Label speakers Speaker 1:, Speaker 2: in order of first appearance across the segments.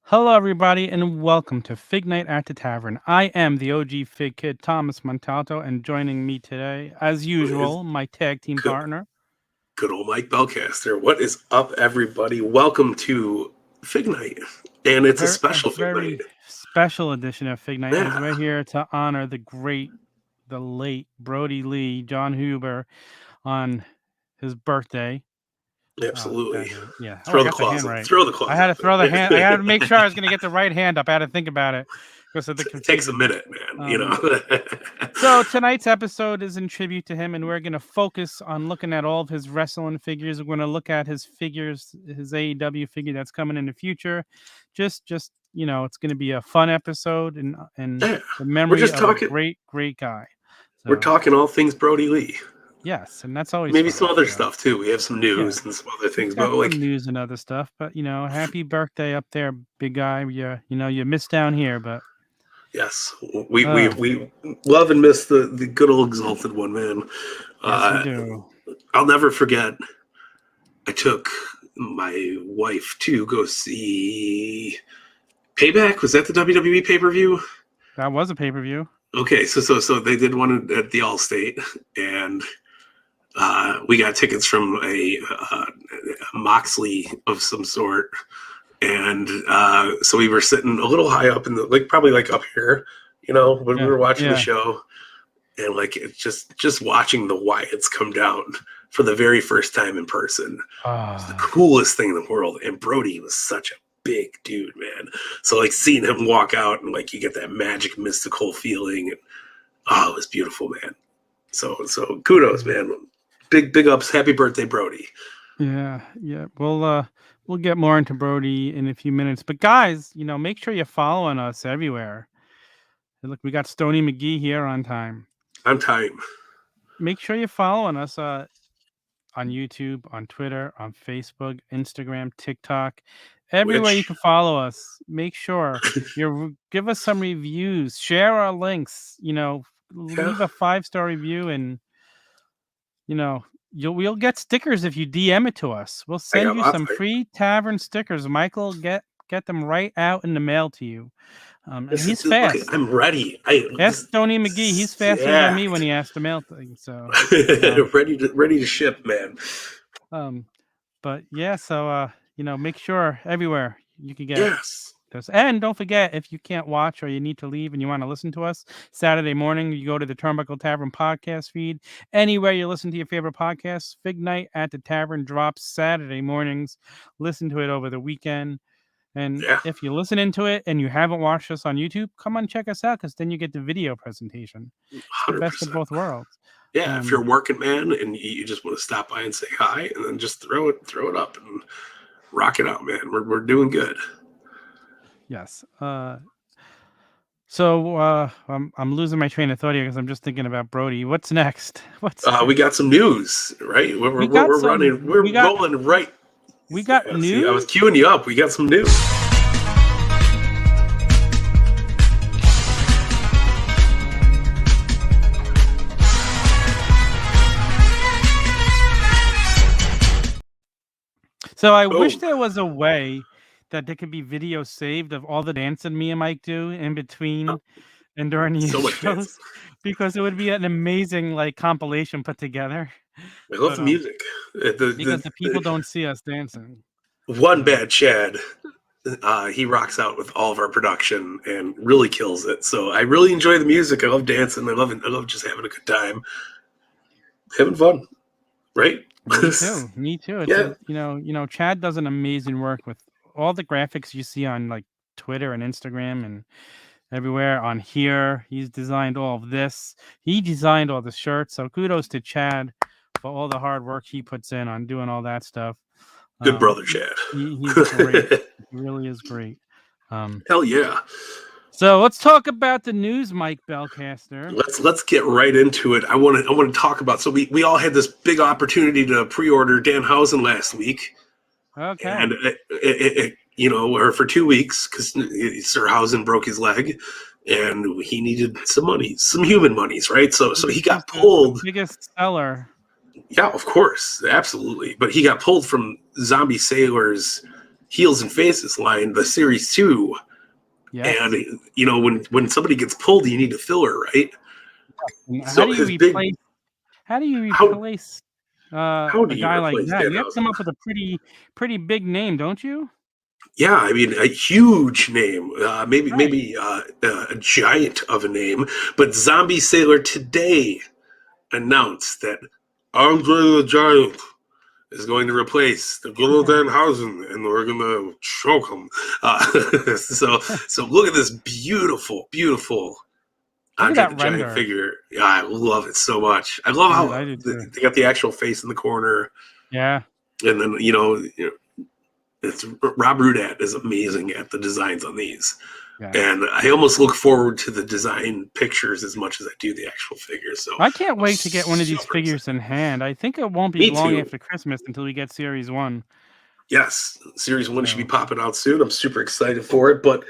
Speaker 1: Hello, everybody, and welcome to Fig Night at the Tavern. I am the OG Fig Kid, Thomas Montalto, and joining me today, as usual, my tag team
Speaker 2: Good,
Speaker 1: partner.
Speaker 2: good old Mike Belcaster. What is up, everybody? Welcome to Fig Night, and it's a special Fig Night.
Speaker 1: Very special edition of Fig Night, as
Speaker 2: Yeah,
Speaker 1: we're here to honor the late Brodie Lee, Jon Huber, on his birthday.
Speaker 2: absolutely.
Speaker 1: Yeah. Oh, I
Speaker 2: Throw the
Speaker 1: got the
Speaker 2: claws
Speaker 1: hand
Speaker 2: up.
Speaker 1: right.
Speaker 2: Throw the
Speaker 1: I
Speaker 2: claws
Speaker 1: had to
Speaker 2: up.
Speaker 1: throw the hand. I had to make sure I was going to get the right hand up. I had to think about it because of the
Speaker 2: It takes a
Speaker 1: confusion.
Speaker 2: minute, man.
Speaker 1: So tonight's episode is in tribute to him, and we're going to focus on looking at all of his wrestling figures. We're going to look at his figures, his AEW figure that's coming in the future. Just it's going to be a fun episode and
Speaker 2: Yeah,
Speaker 1: the
Speaker 2: we're
Speaker 1: memory
Speaker 2: just
Speaker 1: of a
Speaker 2: talking.
Speaker 1: great guy.
Speaker 2: We're
Speaker 1: So
Speaker 2: talking all things Brodie Lee.
Speaker 1: yes, and that's always
Speaker 2: Maybe
Speaker 1: fun.
Speaker 2: some other
Speaker 1: So,
Speaker 2: stuff too. We have some news and some other things,
Speaker 1: got
Speaker 2: but like
Speaker 1: some news and other stuff. But happy birthday up there, big guy. You missed down here, but
Speaker 2: yes, we love and miss the good old exalted one, man.
Speaker 1: yes, we do.
Speaker 2: I'll never forget. I took my wife to go see Payback. Was that the WWE pay-per-view?
Speaker 1: That was a pay-per-view.
Speaker 2: Okay, so they did one at the Allstate, and we got tickets from a Moxley of some sort, and so we were sitting a little high up in the probably up here, when we were watching the show, and it's just watching the Wyatts come down for the very first time in person. It's the coolest thing in the world. And Brodie was such a big dude, man. So seeing him walk out and you get that magic mystical feeling. And, it was beautiful, man. So kudos, man. Big ups. Happy birthday, Brodie.
Speaker 1: Yeah. We'll get more into Brodie in a few minutes. But guys, make sure you're following us everywhere. And look, we got Stony McGee here on time.
Speaker 2: On time.
Speaker 1: Make sure you're following us on YouTube, on Twitter, on Facebook, Instagram, TikTok, everywhere you can follow us. Make sure you give us some reviews, share our links, leave a 5-star review, and we'll get stickers if you DM it to us. We'll send you some free Tavern stickers. Michael get them right out in the mail to you. And he's fast.
Speaker 2: Okay, I'm ready.
Speaker 1: Ask Tony McGee. He's faster than me when he has to mail things. So
Speaker 2: ready to ship, man.
Speaker 1: But yeah, so make sure everywhere you can get this. And don't forget, if you can't watch or you need to leave and you want to listen to us Saturday morning, you go to the Turnbuckle Tavern podcast feed. Anywhere you listen to your favorite podcasts, Fig Night at the Tavern drops Saturday mornings. Listen to it over the weekend. And if you're listening to it and you haven't watched us on YouTube, come on, check us out, because then you get the video presentation. It's the best of both worlds.
Speaker 2: Yeah, if you're a working man and you just want to stop by and say hi, and then just throw it up and rock it out, man. We're doing good.
Speaker 1: Yes. So I'm losing my train of thought here because I'm just thinking about Brodie. What's next?
Speaker 2: We got some news, right? We're rolling right.
Speaker 1: We got news.
Speaker 2: See, I was queuing you up. We got some news.
Speaker 1: So I wish there was a way that there could be video saved of all the dancing me and Mike do in between and during these shows, because it would be an amazing compilation put together.
Speaker 2: I love the music.
Speaker 1: Because the people don't see us dancing.
Speaker 2: One bad Chad, he rocks out with all of our production and really kills it. So I really enjoy the music. I love dancing. I love just having a good time, having fun. Right?
Speaker 1: Me too. It's Chad does an amazing work with all the graphics you see on Twitter and Instagram and everywhere on here. He's designed all of this. He designed all the shirts. So kudos to Chad for all the hard work he puts in on doing all that stuff.
Speaker 2: Good brother, Chad.
Speaker 1: He's great. He really is great.
Speaker 2: Hell yeah.
Speaker 1: So let's talk about the news, Mike Belcaster.
Speaker 2: Let's get right into it. I want to talk about. So we all had this big opportunity to pre-order Danhausen last week.
Speaker 1: Okay.
Speaker 2: And or for 2 weeks, because Sir Hausen broke his leg, and he needed some money, some human monies, right? So he got pulled.
Speaker 1: The biggest seller.
Speaker 2: Yeah, of course, absolutely. But he got pulled from Zombie Sailor's Heels and Faces line, the Series 2.
Speaker 1: Yes.
Speaker 2: And, you know, when somebody gets pulled, you need a filler, right?
Speaker 1: How do you replace? How do you replace a guy like that? You have to come up with a pretty big name, don't you?
Speaker 2: Yeah, I mean, a huge name, maybe a giant of a name. But Zombie Sailor today announced that Andre the Giant is going to replace the good old Danhausen, and we're going to choke him. So look at this beautiful Andre the Giant figure. Yeah, I love it so much. I love how they got the actual face in the corner.
Speaker 1: Yeah.
Speaker 2: And then, you know it's Rob Rudat is amazing at the designs on these. Yeah. And I almost look forward to the design pictures as much as I do the actual figures. So
Speaker 1: I can't wait to get one of these figures in hand. I think it won't be long after Christmas until we get Series 1.
Speaker 2: Yes, Series 1 should be popping out soon. I'm super excited for it. But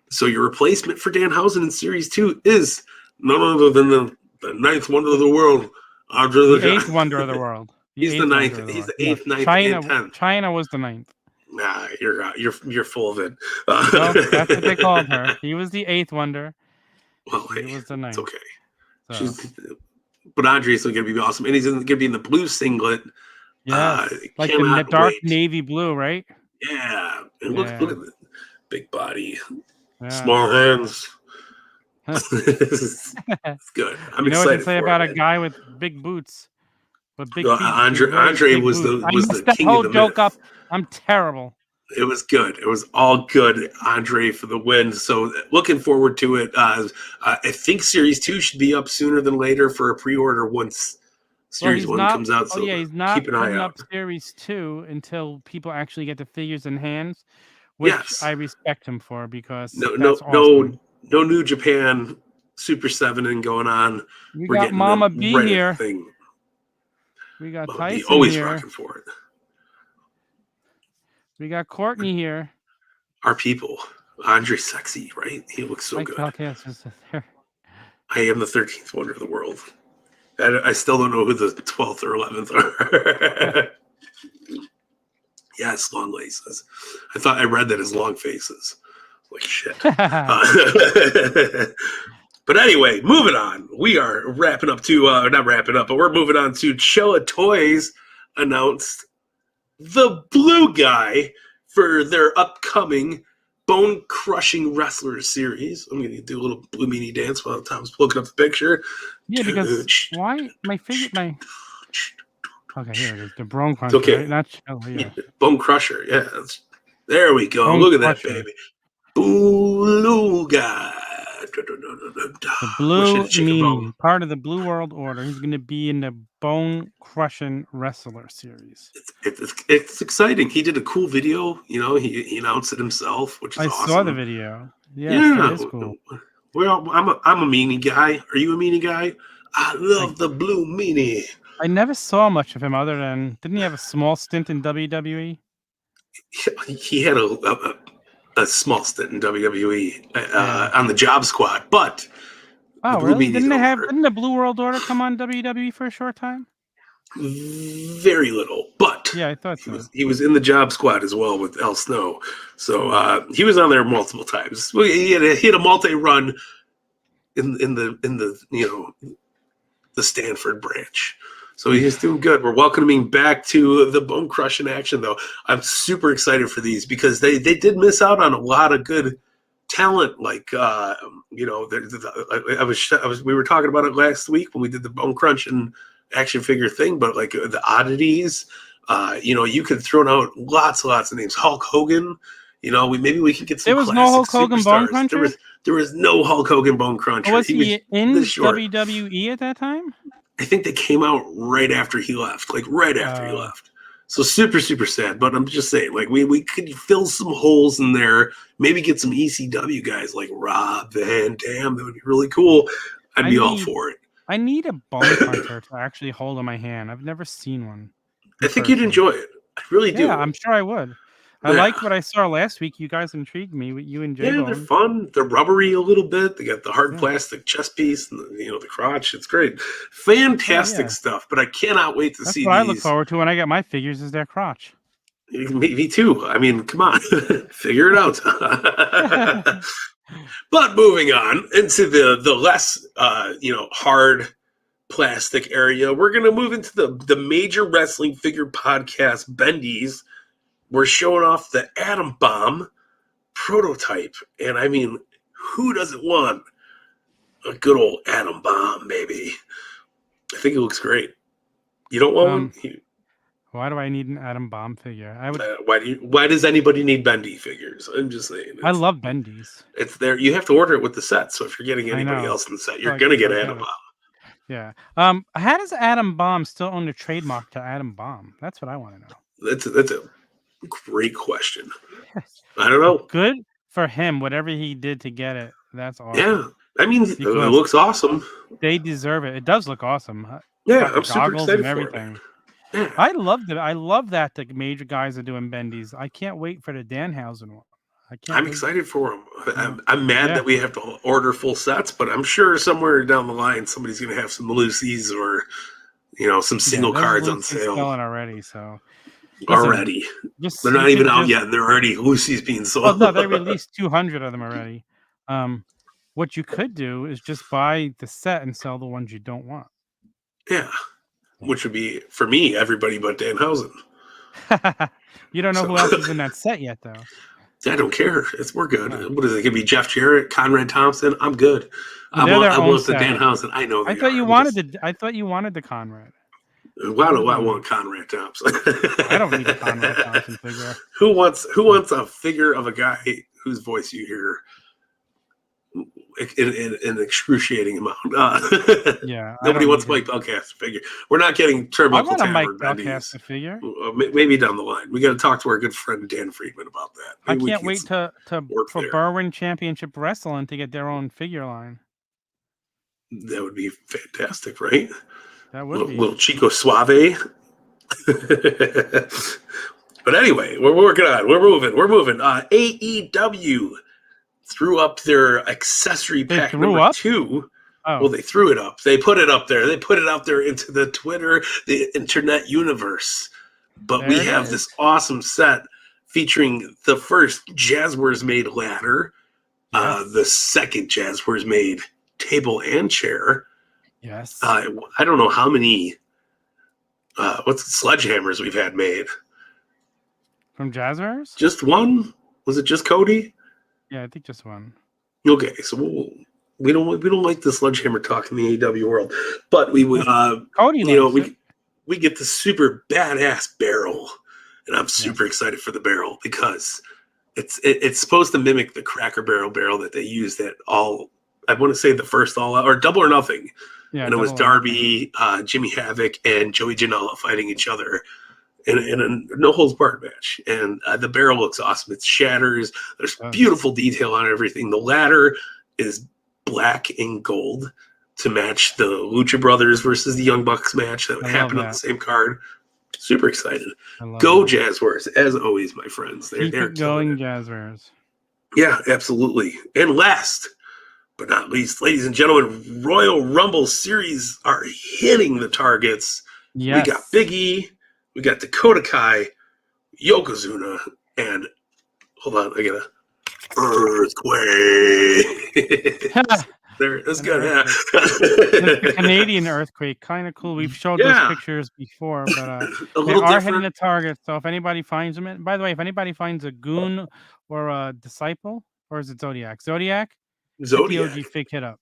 Speaker 2: so your replacement for Danhausen in Series 2 is none other than the ninth wonder of the world, Andre the
Speaker 1: Giant. 8th wonder of the world.
Speaker 2: He's the ninth. He's the 8th, 9th, and 10th.
Speaker 1: China was the 9th.
Speaker 2: Nah, you're full of it.
Speaker 1: Well, that's what they called her. He was the 8th wonder.
Speaker 2: Well, hey,
Speaker 1: he was the 9th.
Speaker 2: It's okay. So. But Andre's still going to be awesome, and he's going to be in the blue singlet.
Speaker 1: Yeah, like in the dark navy blue, right?
Speaker 2: Yeah, and look at the big body, small hands. It's good. I'm excited.
Speaker 1: You know what to say about a guy with big boots? With big feet.
Speaker 2: Andre was the king of the
Speaker 1: joke up. I'm terrible.
Speaker 2: It was good. It was all good. Andre for the win. So looking forward to it. I think Series 2 should be up sooner than later for a pre-order once Series 1 comes out. So
Speaker 1: he's not
Speaker 2: keep an eye out.
Speaker 1: Up Series 2 until people actually get the figures in hands, which I respect him for because
Speaker 2: no New Japan Super 7 going on.
Speaker 1: We're got Mama B here. We got Tyson
Speaker 2: always
Speaker 1: here.
Speaker 2: Rocking for it.
Speaker 1: We got Courtney here.
Speaker 2: Our people. Andre's sexy, right? He looks so good.
Speaker 1: There.
Speaker 2: I am the 13th wonder of the world. I still don't know who the 12th or 11th are. Yes, long laces. I read that as long faces. Like shit. But anyway, moving on. We are wrapping up to, not wrapping up, but we're moving on to Chella Toys announced the blue guy for their upcoming Bone Crushing Wrestler series. I'm going to do a little blue meanie dance while Tom's looking up the picture.
Speaker 1: Yeah, because why? Okay, here it is. The Bone Crusher.
Speaker 2: Okay.
Speaker 1: Right? Not Chella, yeah.
Speaker 2: Bone Crusher, yeah. There we go. Look at that, baby. Blue guy.
Speaker 1: The blue meanie, part of the Blue World Order. He's going to be in the Bone Crushing Wrestler series.
Speaker 2: It's exciting. He did a cool video. You know, he announced it himself, which is awesome. I
Speaker 1: saw the video. Yeah, that is cool.
Speaker 2: Well, I'm a meanie guy. Are you a meanie guy? I love the blue meanie.
Speaker 1: I never saw much of him other than, didn't he have a small stint in WWE?
Speaker 2: He had a small stint in WWE on the Job Squad, but
Speaker 1: really? Didn't the Blue World Order come on WWE for a short time?
Speaker 2: Very little, but
Speaker 1: yeah, I thought so.
Speaker 2: He was in the Job Squad as well with El Snow, so he was on there multiple times. He had a multi-run in the the Stanford branch. So he's doing good. We're welcoming back to the Bone Crushing action, though. I'm super excited for these because they did miss out on a lot of good talent. Like we were talking about it last week when we did the Bone Crunching action figure thing, but like the oddities, you could throw out lots of names. Hulk Hogan, maybe we can get some.
Speaker 1: There was no Hulk Hogan Bone Cruncher.
Speaker 2: There was no Hulk Hogan Bone Cruncher.
Speaker 1: Was he in WWE at that time?
Speaker 2: I think they came out right after he left, he left. So super, super sad. But I'm just saying, we could fill some holes in there, maybe get some ECW guys like Rob Van Dam. That would be really cool. I'd be all for it.
Speaker 1: I need a Bone Cruncher to actually hold in my hand. I've never seen one.
Speaker 2: I think you'd enjoy it. I really do.
Speaker 1: Yeah, I'm sure I would. I like what I saw last week. You guys intrigued me with you and Jay.
Speaker 2: Yeah, they're fun. They're rubbery a little bit. They got the hard plastic chest piece and the crotch. It's great. Fantastic stuff. But I cannot wait to see
Speaker 1: what
Speaker 2: these.
Speaker 1: I look forward to when I get my figures is their crotch.
Speaker 2: Me too. I mean, come on, figure it out. But moving on into the less hard plastic area, we're gonna move into the major wrestling figure podcast Bendies. We're showing off the Atom Bomb prototype, and I mean, who doesn't want a good old Atom Bomb, baby? I think it looks great. You don't want one?
Speaker 1: Why do I need an Atom Bomb figure?
Speaker 2: Why does anybody need Bendy figures? I'm just saying.
Speaker 1: I love Bendies.
Speaker 2: It's there. You have to order it with the set. So if you're getting anybody else in the set, you're gonna get Atom Bomb.
Speaker 1: Yeah. How does Atom Bomb still own the trademark to Atom Bomb? That's what I want to know.
Speaker 2: That's a great question. I don't know.
Speaker 1: Good for him. Whatever he did to get it, that's awesome.
Speaker 2: Yeah. I mean, it looks awesome.
Speaker 1: They deserve it. It does look awesome.
Speaker 2: Yeah, I'm super excited for
Speaker 1: everything.
Speaker 2: it. Yeah.
Speaker 1: I loved it. I love that the major guys are doing Bendies. I can't wait for the Danhausen one.
Speaker 2: I'm excited for them. I'm mad that we have to order full sets, but I'm sure somewhere down the line somebody's going to have some Lucy's or some single cards on sale.
Speaker 1: Selling already, so.
Speaker 2: Already. They're not even out yet. They're already Lucy's being sold.
Speaker 1: Well, no, they released 200 of them already. What you could do is just buy the set and sell the ones you don't want.
Speaker 2: Yeah. Which would be, for me, everybody but Danhausen.
Speaker 1: You don't know who else is in that set yet, though.
Speaker 2: I don't care. We're good. No. What is it? It could be Jeff Jarrett, Conrad Thompson. I'm good. I want the Danhausen. I know.
Speaker 1: I thought you wanted the Conrad.
Speaker 2: Why do I want Conrad Thompson?
Speaker 1: I don't need a Conrad Thompson figure.
Speaker 2: Who wants a figure of a guy whose voice you hear in an excruciating amount?
Speaker 1: Yeah.
Speaker 2: Nobody wants Mike Belcaster figure. We're not getting Turnbuckle.
Speaker 1: I want a Mike Belcaster figure.
Speaker 2: Maybe down the line. We got to talk to our good friend Dan Friedman about that.
Speaker 1: Maybe I can't wait for Berwyn Championship Wrestling to get their own figure line.
Speaker 2: That would be fantastic, right?
Speaker 1: That would be.
Speaker 2: Little Chico Suave. But anyway, we're working on. We're moving. AEW threw up their accessory pack number 2. Oh. Well, they threw it up. They put it up there. They put it out there into the Twitter, the internet universe. But we have this awesome set featuring the first Jazwares made ladder, the second Jazwares made table and chair.
Speaker 1: Yes.
Speaker 2: I don't know how many sledgehammers we've had made.
Speaker 1: From Jazwares?
Speaker 2: Just one? Was it just Cody?
Speaker 1: Yeah, I think just one.
Speaker 2: Okay, so we don't like the sledgehammer talk in the AEW world, but we would
Speaker 1: Cody
Speaker 2: we get the super badass barrel, and I'm super excited for the barrel because it's supposed to mimic the Cracker Barrel that they used at I want to say the first All Out or Double or Nothing. Yeah, and it was Darby, Jimmy Havoc, and Joey Janela fighting each other in a no-holds-barred match. And the barrel looks awesome. It shatters. There's beautiful detail on everything. The ladder is black and gold to match the Lucha Brothers versus the Young Bucks match that happened on the same card. Super excited. Go Jazwares, as always, my friends. They're
Speaker 1: going Jazwares.
Speaker 2: Yeah, absolutely. And last but not least, ladies and gentlemen, Royal Rumble series are hitting the targets. Yes. We got Big E, we got Dakota Kai, Yokozuna, and hold on, I got a earthquake. That's good. Yeah.
Speaker 1: The Canadian earthquake, kind of cool. We've showed those pictures before, but they are hitting the target. So if anybody finds them, by the way, if anybody finds a goon or a disciple, or is it Zodiac? Zodiac. The OG fig hit up.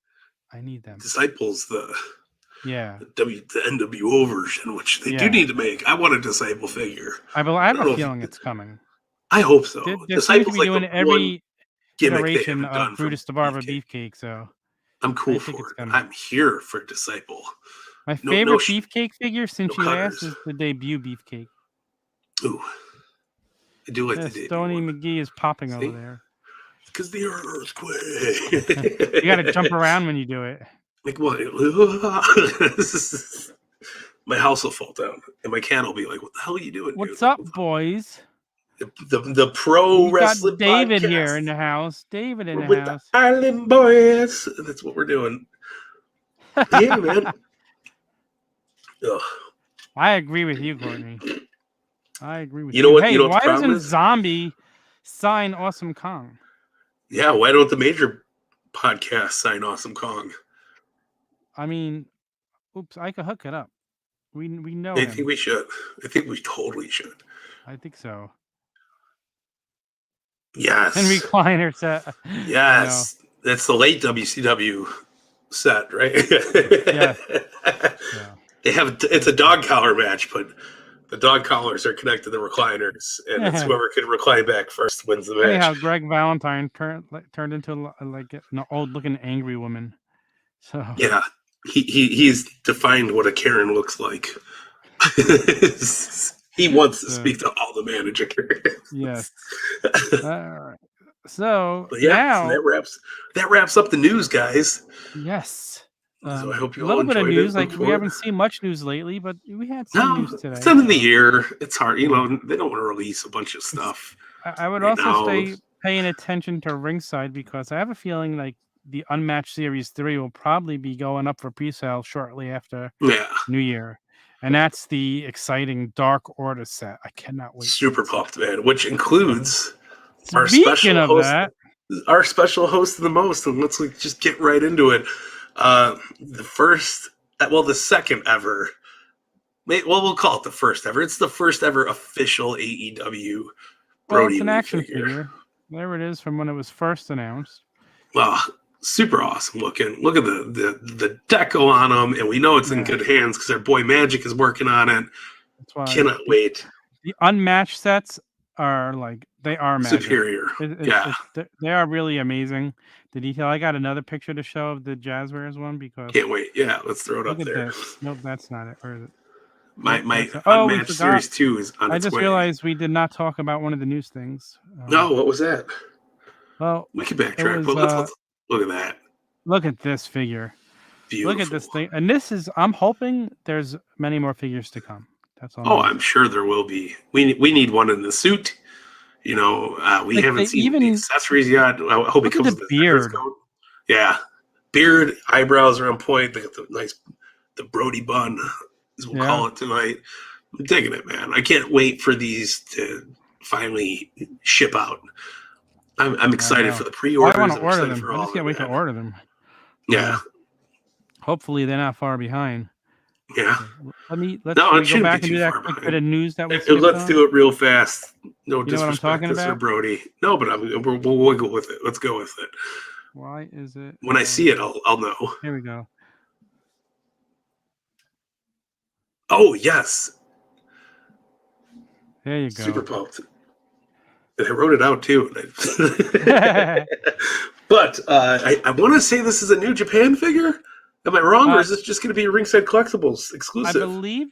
Speaker 1: I need them.
Speaker 2: Disciples, the NWO version, which they do need to make. I want a Disciple figure.
Speaker 1: I have a feeling it's coming.
Speaker 2: I hope so.
Speaker 1: They're supposed to be doing every iteration of Brutus the Barber Beefcake, so
Speaker 2: I'm cool for it. I'm here for Disciple.
Speaker 1: My favorite Beefcake figure since you asked is the debut Beefcake.
Speaker 2: Ooh, I do like the debut.
Speaker 1: Stoney McGee is popping over there.
Speaker 2: Because the earthquake.
Speaker 1: You got to jump around when you do it.
Speaker 2: Like what? My house will fall down, and my cat will be like, "What the hell are you doing?"
Speaker 1: What's up, boys?
Speaker 2: The pro wrestling.
Speaker 1: Got David
Speaker 2: podcast.
Speaker 1: Here in the house. David in
Speaker 2: the house. The Island Boys. That's what we're doing. Yeah, man. Ugh.
Speaker 1: I agree with you, Courtney. I agree with
Speaker 2: You know what?
Speaker 1: Hey,
Speaker 2: You know what
Speaker 1: why
Speaker 2: the problem
Speaker 1: doesn't
Speaker 2: is?
Speaker 1: Zombie sign Awesome Kong?
Speaker 2: Yeah, why don't the major podcasts sign Awesome Kong?
Speaker 1: I mean, oops, I could hook it up. We know
Speaker 2: I
Speaker 1: him.
Speaker 2: think we should. I think we totally should.
Speaker 1: I think so.
Speaker 2: Yes.
Speaker 1: And recliner set.
Speaker 2: Yes. That's the late WCW set, right?
Speaker 1: Yeah.
Speaker 2: They have it's a dog collar match, but the dog collars are connected to the recliners, and it's whoever can recline back first wins the match.
Speaker 1: Funny how Greg Valentine turned into like an old looking angry woman. So
Speaker 2: yeah, he's defined what a Karen looks like. He wants to speak to all the managers.
Speaker 1: Yes. All right. So
Speaker 2: but yeah,
Speaker 1: now
Speaker 2: that wraps up the news, guys.
Speaker 1: Yes.
Speaker 2: So I hope you
Speaker 1: a little
Speaker 2: all
Speaker 1: bit of
Speaker 2: enjoyed
Speaker 1: news.
Speaker 2: it.
Speaker 1: Like we haven't seen much news lately, but we had some news today.
Speaker 2: It's end of the year. It's hard. You know, they don't want to release a bunch of stuff.
Speaker 1: I would also stay paying attention to Ringside because I have a feeling like the Unmatched Series 3 will probably be going up for pre-sale shortly after New Year. And that's the exciting Dark Order set. I cannot wait.
Speaker 2: Super pumped, man. Which includes our
Speaker 1: Speaking of
Speaker 2: host,
Speaker 1: that,
Speaker 2: our special host of the most, and let's just get right into it. The second ever. Well, we'll call it the first ever. It's the first ever official AEW Brodie
Speaker 1: it's an
Speaker 2: Lee
Speaker 1: action figure. There it is from when it was first announced.
Speaker 2: Well, super awesome looking. Look at the deco on them, and we know it's in good hands because our boy Magic is working on it. That's why cannot wait.
Speaker 1: The Unmatched sets are magic.
Speaker 2: Superior.
Speaker 1: They are really amazing. The detail. I got another picture to show of the Jazwares one because
Speaker 2: can't wait. Yeah, let's throw it up there.
Speaker 1: This. Nope, that's not it. Or is it?
Speaker 2: My Unmatched Series 2 is on its way.
Speaker 1: I just realized we did not talk about one of the news things.
Speaker 2: No, what was that?
Speaker 1: Well,
Speaker 2: we can backtrack, but let's look at that.
Speaker 1: Look at this figure.
Speaker 2: Beautiful.
Speaker 1: Look at this thing. And this is, I'm hoping there's many more figures to come. That's all.
Speaker 2: Oh, I'm sure there will be. We need one in the suit. You know, we haven't seen the accessories yet. I hope it comes with the beard. Yeah. Beard, eyebrows are on point. They got the Brodie bun, as we'll call it tonight. I'm digging it, man. I can't wait for these to finally ship out. I'm excited for the pre-orders.
Speaker 1: I want to order them. I just can't wait to order them.
Speaker 2: Yeah.
Speaker 1: Hopefully they're not far behind.
Speaker 2: Yeah.
Speaker 1: Let's go back and do that quick bit of news that we
Speaker 2: let's do it real fast. No
Speaker 1: disrespect to Sir
Speaker 2: Brodie. No, but we'll wiggle with it. Let's go with it.
Speaker 1: Why is it?
Speaker 2: When I see it, I'll know.
Speaker 1: Here we go.
Speaker 2: Oh, yes.
Speaker 1: There you go.
Speaker 2: Super pumped. And I wrote it out, too. But I want to say this is a New Japan figure. Am I wrong, or is this just going to be a Ringside Collectibles exclusive?
Speaker 1: I believe.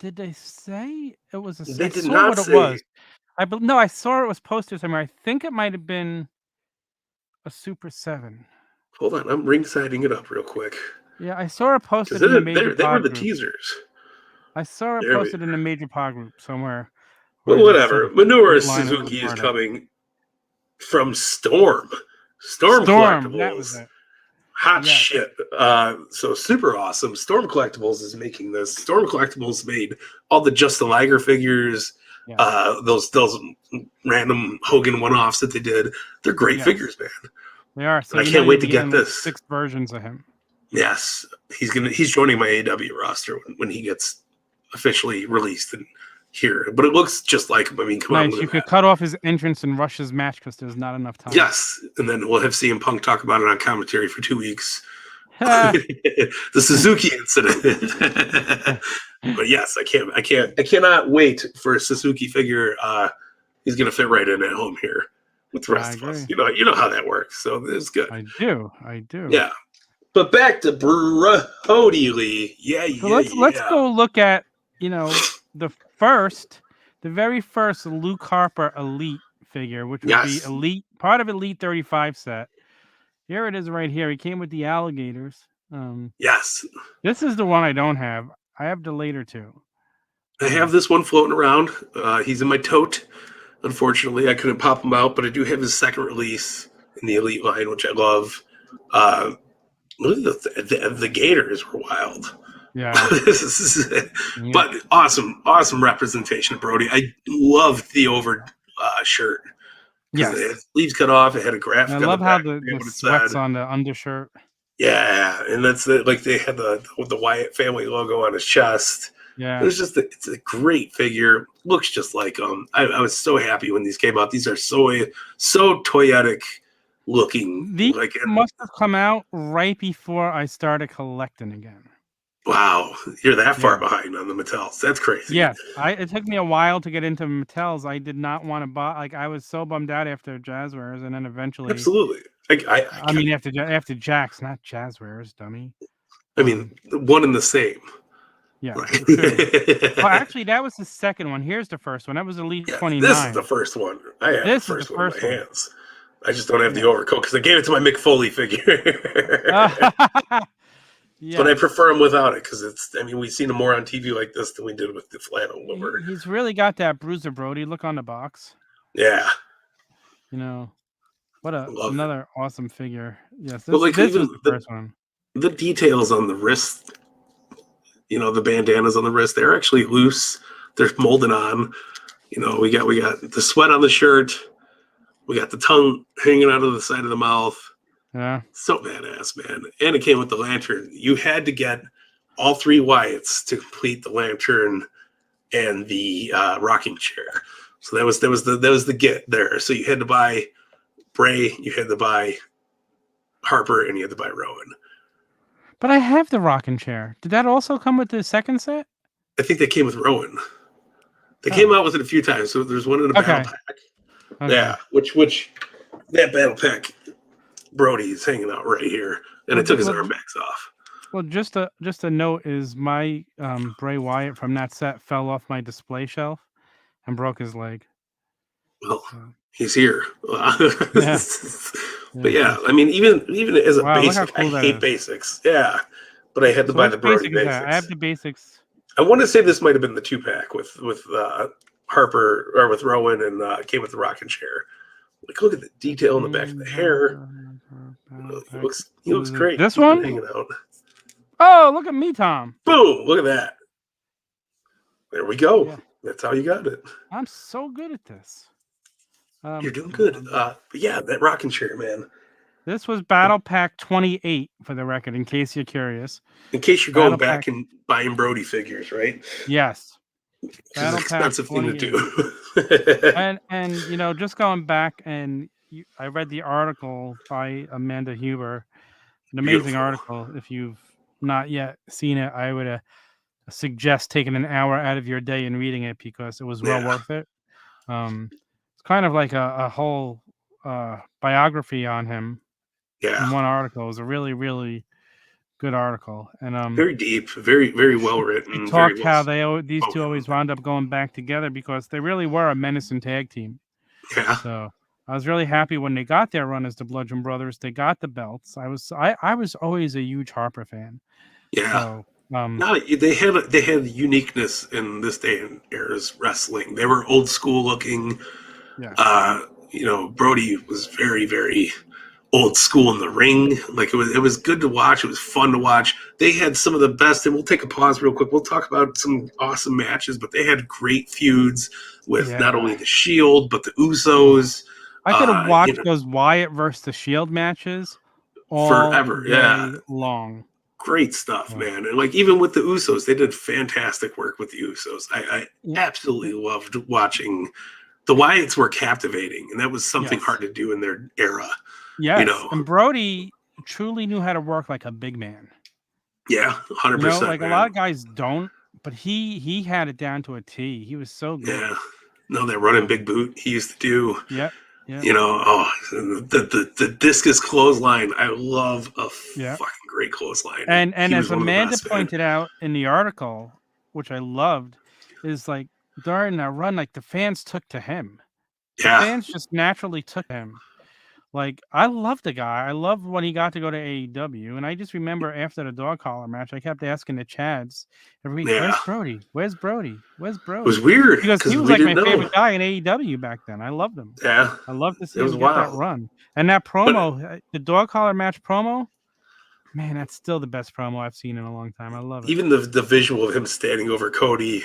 Speaker 1: Did they say it was a?
Speaker 2: They did not say.
Speaker 1: It was. No, I saw it was posted somewhere. I think it might have been a Super 7.
Speaker 2: Hold on, I'm ringsiding it up real quick.
Speaker 1: Yeah, I saw it posted in the major
Speaker 2: They were the
Speaker 1: group.
Speaker 2: Teasers.
Speaker 1: I saw it posted in the major pod group somewhere.
Speaker 2: Well, whatever. Manure Suzuki is coming from Storm Collectibles.
Speaker 1: That was it.
Speaker 2: Hot shit. So super awesome. Storm Collectibles is making this. Storm Collectibles made all the Justin Liger figures, those random Hogan one-offs that they did. They're great figures, man.
Speaker 1: They are. So
Speaker 2: I can't wait to get this.
Speaker 1: 6 versions of him.
Speaker 2: Yes. He's joining my AEW roster when he gets officially released and here. But it looks just like him. I mean, come on.
Speaker 1: You could cut off his entrance and rush his match because there's not enough time.
Speaker 2: Yes. And then we'll have CM Punk talk about it on commentary for 2 weeks. The Suzuki incident. But yes, I cannot wait for a Suzuki figure. He's gonna fit right in at home here with the rest of us. You know how that works. So it's good.
Speaker 1: I do.
Speaker 2: Yeah. But back to Brodie Lee. So
Speaker 1: let's go look at, the very first Luke Harper Elite figure, which would be Elite, part of Elite 35 set. Here it is right here. He came with the alligators.
Speaker 2: Yes.
Speaker 1: This is the one I don't have. I have the later two.
Speaker 2: I have this one floating around. He's in my tote. Unfortunately, I couldn't pop him out, but I do have his second release in the Elite line, which I love. The Gators were wild.
Speaker 1: Yeah.
Speaker 2: But awesome representation of Brodie. I loved the over shirt. Because it had sleeves cut off, it had a graphic.
Speaker 1: And I love how the sweat's on the undershirt.
Speaker 2: Yeah, and that's like they had the Wyatt family logo on his chest.
Speaker 1: Yeah,
Speaker 2: it's a great figure. Looks just like them. I was so happy when these came out. These are so toyetic looking.
Speaker 1: These must have come out right before I started collecting again.
Speaker 2: Wow, you're that far behind on the Mattels. That's crazy.
Speaker 1: Yeah, it took me a while to get into Mattels. I did not want to buy. Like I was so bummed out after Jazwares, and then eventually,
Speaker 2: absolutely.
Speaker 1: I mean, after Jack's, not Jazwares, dummy.
Speaker 2: I mean, one and the same.
Speaker 1: Yeah. Right. Well, actually, that was the second one. Here's the first one. That was Elite 29.
Speaker 2: This is the first one. I have the first one in my hands. I just don't have the overcoat because I gave it to my Mick Foley figure. But I prefer him without it because it's. I mean, we've seen him more on TV like this than we did with the flannel lower.
Speaker 1: He's really got that Bruiser Brodie look on the box.
Speaker 2: Yeah.
Speaker 1: You know, what another awesome figure. Yes,
Speaker 2: this was
Speaker 1: the first one.
Speaker 2: The details on the wrist, the bandanas on the wrist, they're actually loose. They're molded on. We got the sweat on the shirt. We got the tongue hanging out of the side of the mouth.
Speaker 1: Yeah.
Speaker 2: So badass, man. And it came with the lantern. You had to get all three Wyatts to complete the lantern and the rocking chair. So that was the get there. So you had to buy Bray, you had to buy Harper, and you had to buy Rowan.
Speaker 1: But I have the rocking chair. Did that also come with the second set?
Speaker 2: I think they came with Rowan. They came out with it a few times. So there's one in a battle pack. Okay. Yeah, which that battle pack, Brodie is hanging out right here, and it took his armbacks off.
Speaker 1: Well, just a note is my Bray Wyatt from that set fell off my display shelf and broke his leg.
Speaker 2: Well, he's here. But yeah, I mean, even as a basic, I hate basics. Yeah, but I had to buy the Brodie basics.
Speaker 1: I have the basics.
Speaker 2: I want to say this might have been the 2-pack with Harper or with Rowan, and came with the rocking chair. Like, look at the detail in the back of the hair. He looks great.
Speaker 1: This one
Speaker 2: hanging out.
Speaker 1: Oh, look at me, Tom.
Speaker 2: Boom! Look at that. There we go. Yeah. That's how you got it.
Speaker 1: I'm so good at this.
Speaker 2: You're doing good. But yeah, that rocking chair, man.
Speaker 1: This was Battle Pack 28 for the record, in case you're curious.
Speaker 2: In case you're going back and buying Brodie figures, right?
Speaker 1: Yes.
Speaker 2: It's an expensive thing to do.
Speaker 1: and just going back I read the article by Amanda Huber, an amazing article. If you've not yet seen it, I would suggest taking an hour out of your day and reading it because it was well worth it. It's kind of like a whole biography on him.
Speaker 2: Yeah.
Speaker 1: In one article. It was a really, really good article. And
Speaker 2: very deep, very, very well written.
Speaker 1: He talked how these two always wound up going back together because they really were a menacing tag team.
Speaker 2: Yeah.
Speaker 1: So I was really happy when they got their run as the Bludgeon Brothers. They got the belts. I was always a huge Harper fan.
Speaker 2: Yeah. So, they had uniqueness in this day and era's wrestling. They were old school looking. Yeah. Brodie was very, very old school in the ring. Like it was good to watch. It was fun to watch. They had some of the best, and we'll take a pause real quick. We'll talk about some awesome matches, but they had great feuds with not only the Shield, but the Usos.
Speaker 1: I could have watched those Wyatt versus the Shield matches
Speaker 2: forever. Yeah.
Speaker 1: Long.
Speaker 2: Great stuff, man. And like even with the Usos, they did fantastic work with the Usos. I absolutely loved watching. The Wyatts were captivating, and that was something hard to do in their era.
Speaker 1: Yeah, and Brodie truly knew how to work like a big man.
Speaker 2: Yeah, 100%.
Speaker 1: Like a lot of guys don't, but he had it down to a T. He was so good.
Speaker 2: Yeah, no, that running big boot he used to do.
Speaker 1: Yep.
Speaker 2: The discus clothesline. I love a fucking great clothesline.
Speaker 1: And as Amanda pointed out in the article, which I loved, is like during that run, like the fans took to him.
Speaker 2: Yeah.
Speaker 1: The fans just naturally took him. Like, I love the guy. I love when he got to go to AEW. And I just remember after the dog collar match, I kept asking the Chads every week, where's Brodie? Where's Brodie? Where's Brodie?
Speaker 2: It was weird.
Speaker 1: Because he was like my favorite guy in AEW back then. I loved him.
Speaker 2: Yeah.
Speaker 1: I loved to see him get that run. And that promo, the dog collar match promo, Man, that's still the best promo I've seen in a long time. I love it.
Speaker 2: Even the visual of him standing over Cody.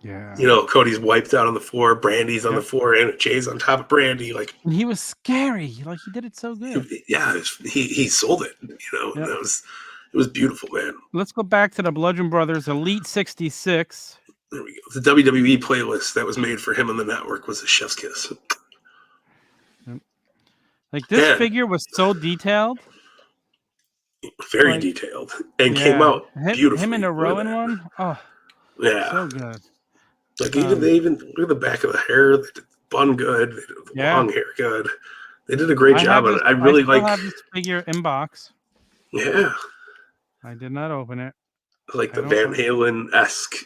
Speaker 1: Yeah.
Speaker 2: You know, Cody's wiped out on the floor, Brandy's on the floor, and Jay's on top of Brandy. Like,
Speaker 1: and he was scary. Like, he did it so good.
Speaker 2: Yeah, he sold it. You know, it was beautiful, man.
Speaker 1: Let's go back to the Bludgeon Brothers Elite 66.
Speaker 2: There we go. The WWE playlist that was made for him on the network was a chef's kiss.
Speaker 1: Like, this figure was so detailed.
Speaker 2: Very detailed. And came out beautifully.
Speaker 1: Him in the Rowan one? Oh,
Speaker 2: yeah.
Speaker 1: So good.
Speaker 2: Like, they even look at the back of the hair. They did the bun good. They did the long hair good. They did a great job on it. I really like. I have this
Speaker 1: figure in box.
Speaker 2: Yeah.
Speaker 1: I did not open it.
Speaker 2: Like the Van Halen-esque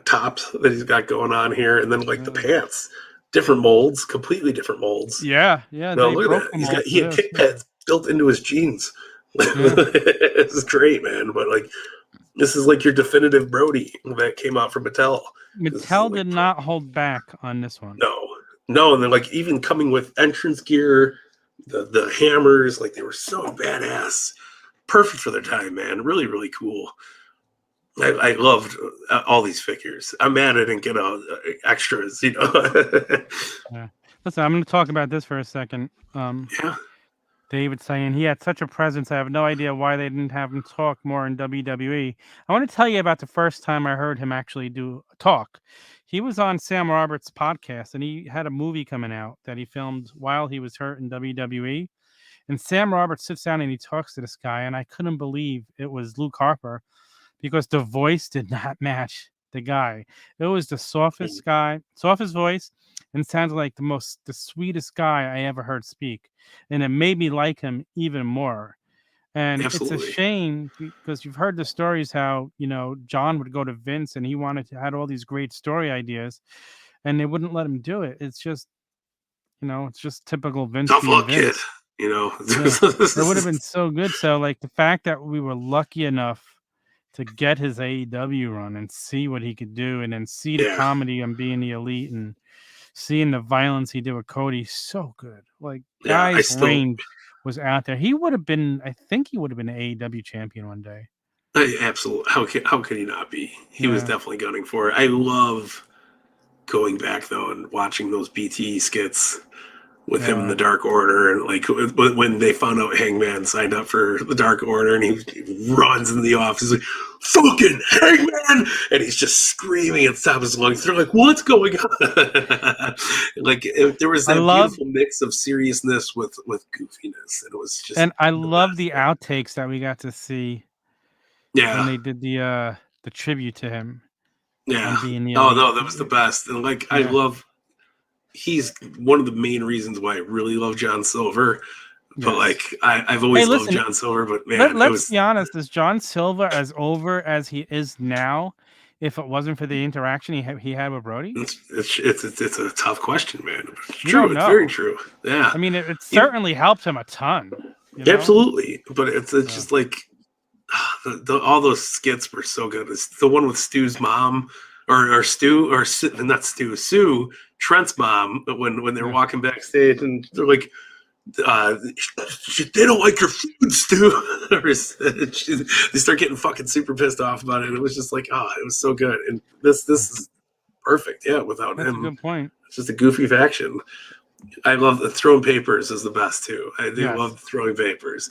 Speaker 2: tops that he's got going on here. And then, like, the pants. Different molds. Completely different molds.
Speaker 1: Yeah.
Speaker 2: No, look at that. He had kick pads built into his jeans. This is great, man. But, like, this is like your definitive Brodie that came out from Mattel.
Speaker 1: Mattel did not hold back on this one.
Speaker 2: No, and then, like, even coming with entrance gear, the hammers, like, they were so badass. Perfect for their time, man. Really, really cool. I loved all these figures. I'm mad I didn't get extras, you know.
Speaker 1: Yeah. Listen, I'm going to talk about this for a second. David saying he had such a presence. I have no idea why they didn't have him talk more in WWE. I want to tell you about the first time I heard him actually do a talk. He was on Sam Roberts' podcast, and he had a movie coming out that he filmed while he was hurt in WWE. And Sam Roberts sits down and he talks to this guy, and I couldn't believe it was Luke Harper because the voice did not match the guy. It was the softest voice, and sounds like the sweetest guy I ever heard speak. And it made me like him even more. And It's a shame because you've heard the stories how, you know, John would go to Vince and he had all these great story ideas and they wouldn't let him do it. It's just, you know, it's just typical Vince.
Speaker 2: Tough luck, kid. You know,
Speaker 1: it would have been so good. So, like, the fact that we were lucky enough to get his AEW run and see what he could do, and then see the comedy on being the Elite and seeing the violence he did with Cody, so good. Like, guy's range was out there. He would have been, I think he would have been an AEW champion one day.
Speaker 2: Absolutely. How could he not be? He was definitely gunning for it. I love going back, though, and watching those BTE skits with him in the Dark Order, and like when they found out Hangman signed up for the Dark Order, and he runs into the office like, "Fucking Hangman!" and he's just screaming at the top of his lungs. They're like, "What's going on?" Like, there was that beautiful mix of seriousness with goofiness, and it was just.
Speaker 1: And I love the outtakes that we got to see.
Speaker 2: Yeah,
Speaker 1: when they did the tribute to him.
Speaker 2: Yeah. No, that was the best, and like I love. He's one of the main reasons why I really love John Silver. But like I've always loved John Silver. But man,
Speaker 1: let's be honest: is John Silver as over as he is now? If it wasn't for the interaction he had with Brodie,
Speaker 2: it's a tough question, man. It's true. It's very true. Yeah,
Speaker 1: I mean, it certainly helped him a ton. You know?
Speaker 2: Absolutely, but it's just like all those skits were so good. It's the one with Stu's mom. Or Stu, or not Stu, Sue, Trent's mom, when they're walking backstage and they're like, they don't like your food, Stu. They start getting fucking super pissed off about it. It was just like, it was so good. And this is perfect. Yeah, without him.
Speaker 1: That's a good point.
Speaker 2: It's just a goofy faction. I love throwing papers is the best too. I do love throwing papers.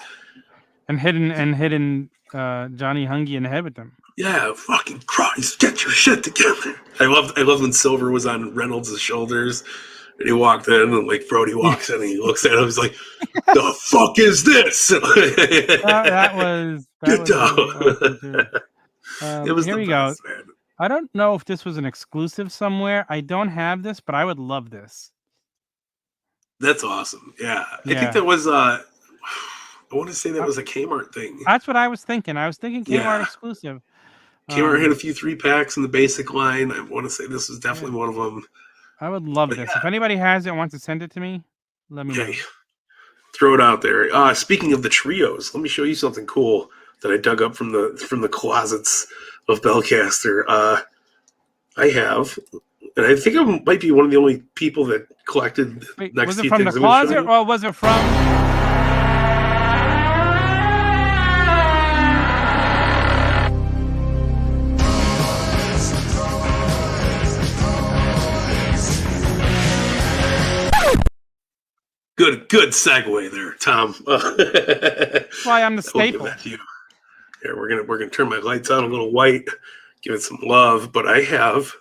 Speaker 1: And hitting Johnny Hungy in the head with them.
Speaker 2: Yeah, fucking Christ, get your shit together. I love when Silver was on Reynolds' shoulders and he walked in and like Brodie walks in and he looks at him, he's like, "The fuck is this?"
Speaker 1: that was
Speaker 2: it was
Speaker 1: here we
Speaker 2: best,
Speaker 1: go.
Speaker 2: Man.
Speaker 1: I don't know if this was an exclusive somewhere. I don't have this, but I would love this.
Speaker 2: That's awesome. Yeah. I think that was I want to say that was a Kmart thing.
Speaker 1: That's what I was thinking. I was thinking Kmart exclusive.
Speaker 2: Kmart had a few 3-packs in the basic line. I want to say this was definitely one of them.
Speaker 1: I would love this. If anybody has it and wants to send it to me, let me know.
Speaker 2: Throw it out there. Speaking of the trios, let me show you something cool that I dug up from the closets of Bellcaster. I have, and I think I might be one of the only people that collected next
Speaker 1: was it from the closet or was it from?
Speaker 2: Good segue there, Tom.
Speaker 1: That's why I'm the
Speaker 2: We'll give
Speaker 1: staple.
Speaker 2: that to you. Here, we're gonna turn my lights on a little white, give it some love. But I have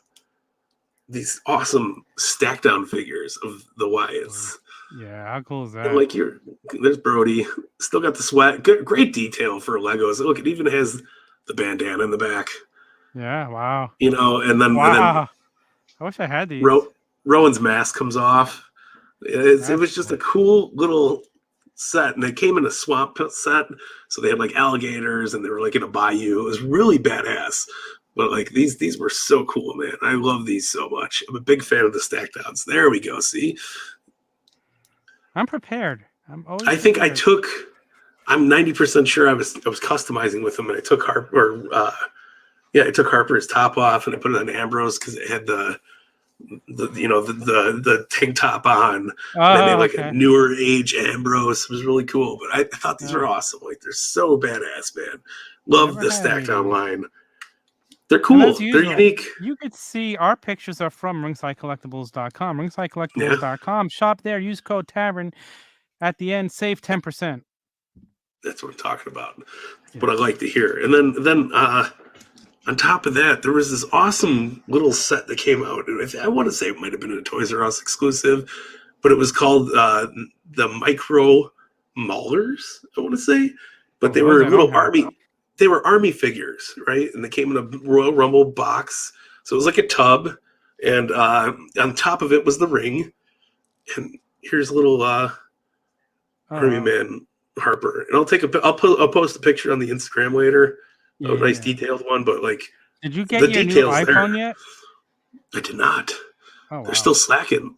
Speaker 2: these awesome stack down figures of the Wyatts.
Speaker 1: Yeah, how cool is that?
Speaker 2: And like there's Brodie, still got the sweat. Good, great detail for Legos. Look, it even has the bandana in the back.
Speaker 1: Yeah, wow.
Speaker 2: You know, and then
Speaker 1: I wish I had these.
Speaker 2: Rowan's mask comes off. It was just a cool little set, and they came in a swamp set, so they had like alligators, and they were like in a bayou. It was really badass. But like these were so cool, man. I love these so much. I'm a big fan of the stack downs. There we go. See,
Speaker 1: I'm prepared. I'm
Speaker 2: 90% sure I was customizing with them, and I took I took Harper's top off and I put it on Ambrose because it had the tank top on. And I made like a newer age Ambrose. It was really cool. But I thought these were awesome. Like they're so badass, man. Love the stack down line. They're cool. They're unique.
Speaker 1: You could see our pictures are from ringsidecollectibles.com. Ringsidecollectibles.com. Shop there. Use code Tavern at the end. Save 10%.
Speaker 2: That's what I'm talking about. That's what I like to hear. And then on top of that, there was this awesome little set that came out. I want to say it might have been a Toys R Us exclusive, but it was called the Micro Maulers, I want to say. But they were little army. They were army figures, right? And they came in a Royal Rumble box. So it was like a tub. And on top of it was the ring. And here's a little Army Man Harper. And I'll post a picture on the Instagram later. A nice detailed one, but like,
Speaker 1: did you get your new iPhone yet?
Speaker 2: I did not.
Speaker 1: Oh, wow.
Speaker 2: They're still slacking.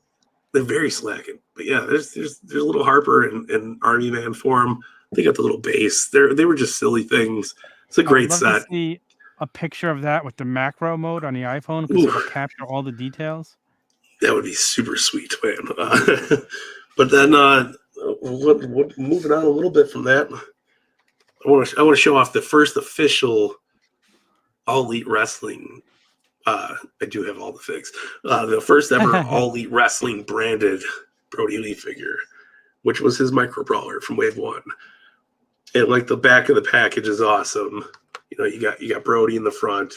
Speaker 2: They're very slacking. But yeah, there's a little Harper and Army Man form. They got the little base. They were just silly things. It's a great set.
Speaker 1: To see a picture of that with the macro mode on the iPhone because it'll capture all the details.
Speaker 2: That would be super sweet, man. But then, moving on a little bit from that. I want to show off the first official All Elite Wrestling. I do have all the figs. The first ever All Elite Wrestling branded Brodie Lee figure, which was his micro brawler from Wave 1. And like the back of the package is awesome. You know, you got Brodie in the front,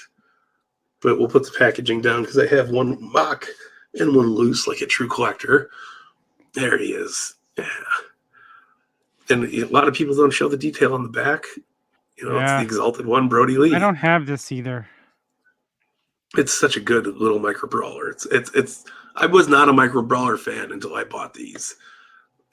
Speaker 2: but we'll put the packaging down because I have one mock and one loose like a true collector. There he is. Yeah. And a lot of people don't show the detail on the back. You know, it's the Exalted One, Brodie Lee.
Speaker 1: I don't have this either.
Speaker 2: It's such a good little micro brawler. It's. I was not a micro brawler fan until I bought these,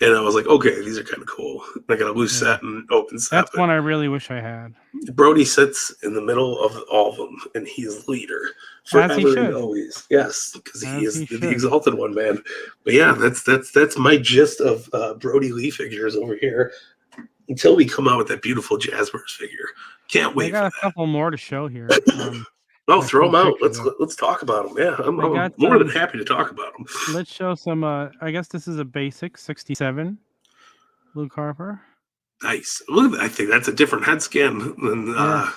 Speaker 2: and I was like, okay, these are kind of cool. I got a loose set and open set.
Speaker 1: That's one I really wish I had.
Speaker 2: Brodie sits in the middle of all of them, and he is leader forever and always. Yes, because he is the Exalted One, man. But yeah, that's my gist of Brodie Lee figures over here. Until we come out with that beautiful Jazwares figure, can't wait.
Speaker 1: I got a couple more to show here.
Speaker 2: Throw them out. Let's talk about them. Yeah, I'm more than happy to talk about them.
Speaker 1: Let's show some. I guess this is a basic 67 Luke Harper.
Speaker 2: Nice. Look at that. I think that's a different head scan than
Speaker 1: the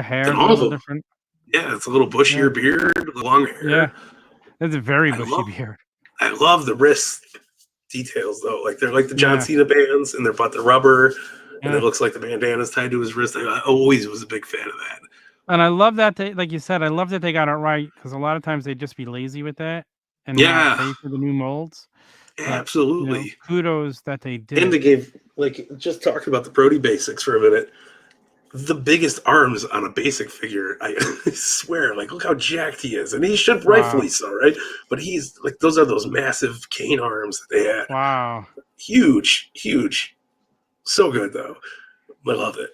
Speaker 1: hair is a little different.
Speaker 2: Yeah, it's a little bushier beard, long hair.
Speaker 1: Yeah, it's a very bushy beard.
Speaker 2: I love the wrist details though. Like they're like the John Cena bands, and they're rubber, and it looks like the bandana's tied to his wrist. I always was a big fan of that.
Speaker 1: And I love that they, like you said, I love that they got it right because a lot of times they just be lazy with that and not pay for the new molds.
Speaker 2: Absolutely.
Speaker 1: You know, kudos that they did.
Speaker 2: And they gave, like, just talking about the Brodie basics for a minute, the biggest arms on a basic figure, I swear, like, look how jacked he is. And he should rightfully so, right? But he's, like, those are those massive cane arms that they had.
Speaker 1: Wow.
Speaker 2: Huge. So good, though. I love it.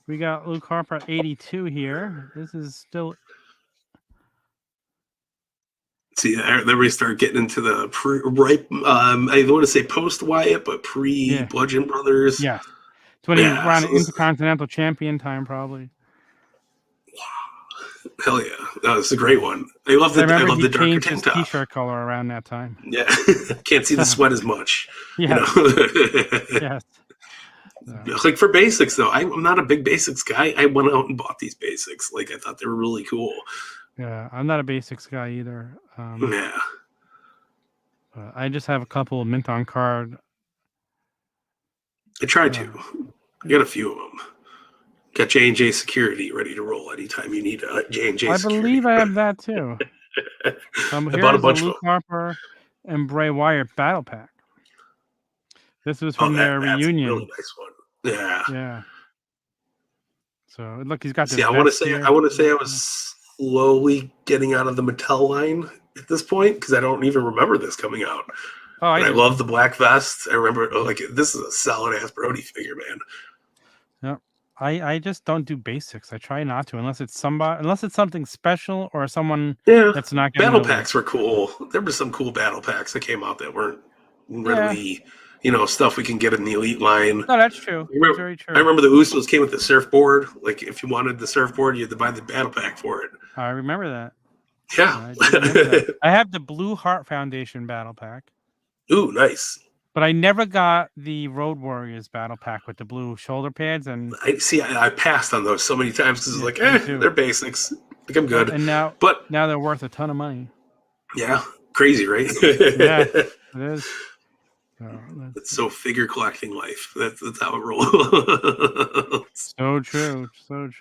Speaker 1: We got Luke Harper 82 here. This is still.
Speaker 2: See, then we start getting into the I don't want to say post Wyatt, but Bludgeon Brothers.
Speaker 1: Yeah. It's when he ran Intercontinental Champion time, probably.
Speaker 2: Wow. Hell yeah. That was a great one. I love the darker tank top.
Speaker 1: T-shirt color around that time.
Speaker 2: Yeah. Can't see the sweat as much.
Speaker 1: Yeah.
Speaker 2: Yes. Like for basics though, I'm not a big basics guy. I went out and bought these basics. Like I thought they were really cool.
Speaker 1: Yeah, I'm not a basics guy either.
Speaker 2: Yeah.
Speaker 1: I just have a couple of mint on card
Speaker 2: I tried to. I got a few of them. Got J&J Security ready to roll anytime you need a J&J
Speaker 1: I
Speaker 2: Security.
Speaker 1: believe I have that too.
Speaker 2: I bought a bunch
Speaker 1: Luke
Speaker 2: of them.
Speaker 1: Harper and Bray Wyatt battle pack. This was from their reunion.
Speaker 2: That's a really nice one. Yeah.
Speaker 1: Yeah. So look, he's got this.
Speaker 2: I want to say I was slowly getting out of the Mattel line at this point because I don't even remember this coming out. Oh, I love the black vest. I remember this is a solid ass Brodie figure, man.
Speaker 1: Yep. I just don't do basics. I try not to unless it's something special or someone that's not
Speaker 2: battle packs were cool. There were some cool battle packs that came out that weren't really stuff we can get in the Elite line.
Speaker 1: No, that's true. That's very true.
Speaker 2: I remember the Usos came with the surfboard. Like if you wanted the surfboard, you had to buy the battle pack for it.
Speaker 1: I remember that.
Speaker 2: Yeah.
Speaker 1: I have the Blue Heart Foundation battle pack.
Speaker 2: Ooh, nice.
Speaker 1: But I never got the Road Warriors battle pack with the blue shoulder pads. And
Speaker 2: I passed on those so many times because it's like, they're basics. I think I'm good.
Speaker 1: And now they're worth a ton of money.
Speaker 2: Yeah, crazy, right?
Speaker 1: Yeah, it is.
Speaker 2: It's so figure collecting life. That's how it rolls.
Speaker 1: So true.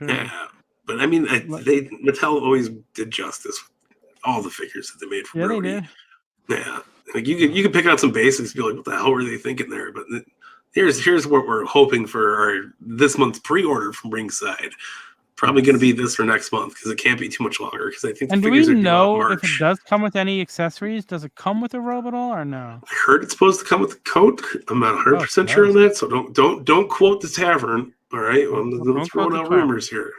Speaker 2: Yeah, but I mean, Mattel always did justice with all the figures that they made for Brodie.
Speaker 1: They did.
Speaker 2: Yeah, like you can pick out some basics and be like, what the hell were they thinking there? But here's what we're hoping for this month's pre-order from Ringside. Probably going to be this for next month because it can't be too much longer. Because I think.
Speaker 1: And do we know if it does come with any accessories? Does it come with a robe at all, or no?
Speaker 2: I heard it's supposed to come with a coat. I'm not 100% sure on that, so don't quote the Tavern. All right, I'm throwing out rumors here.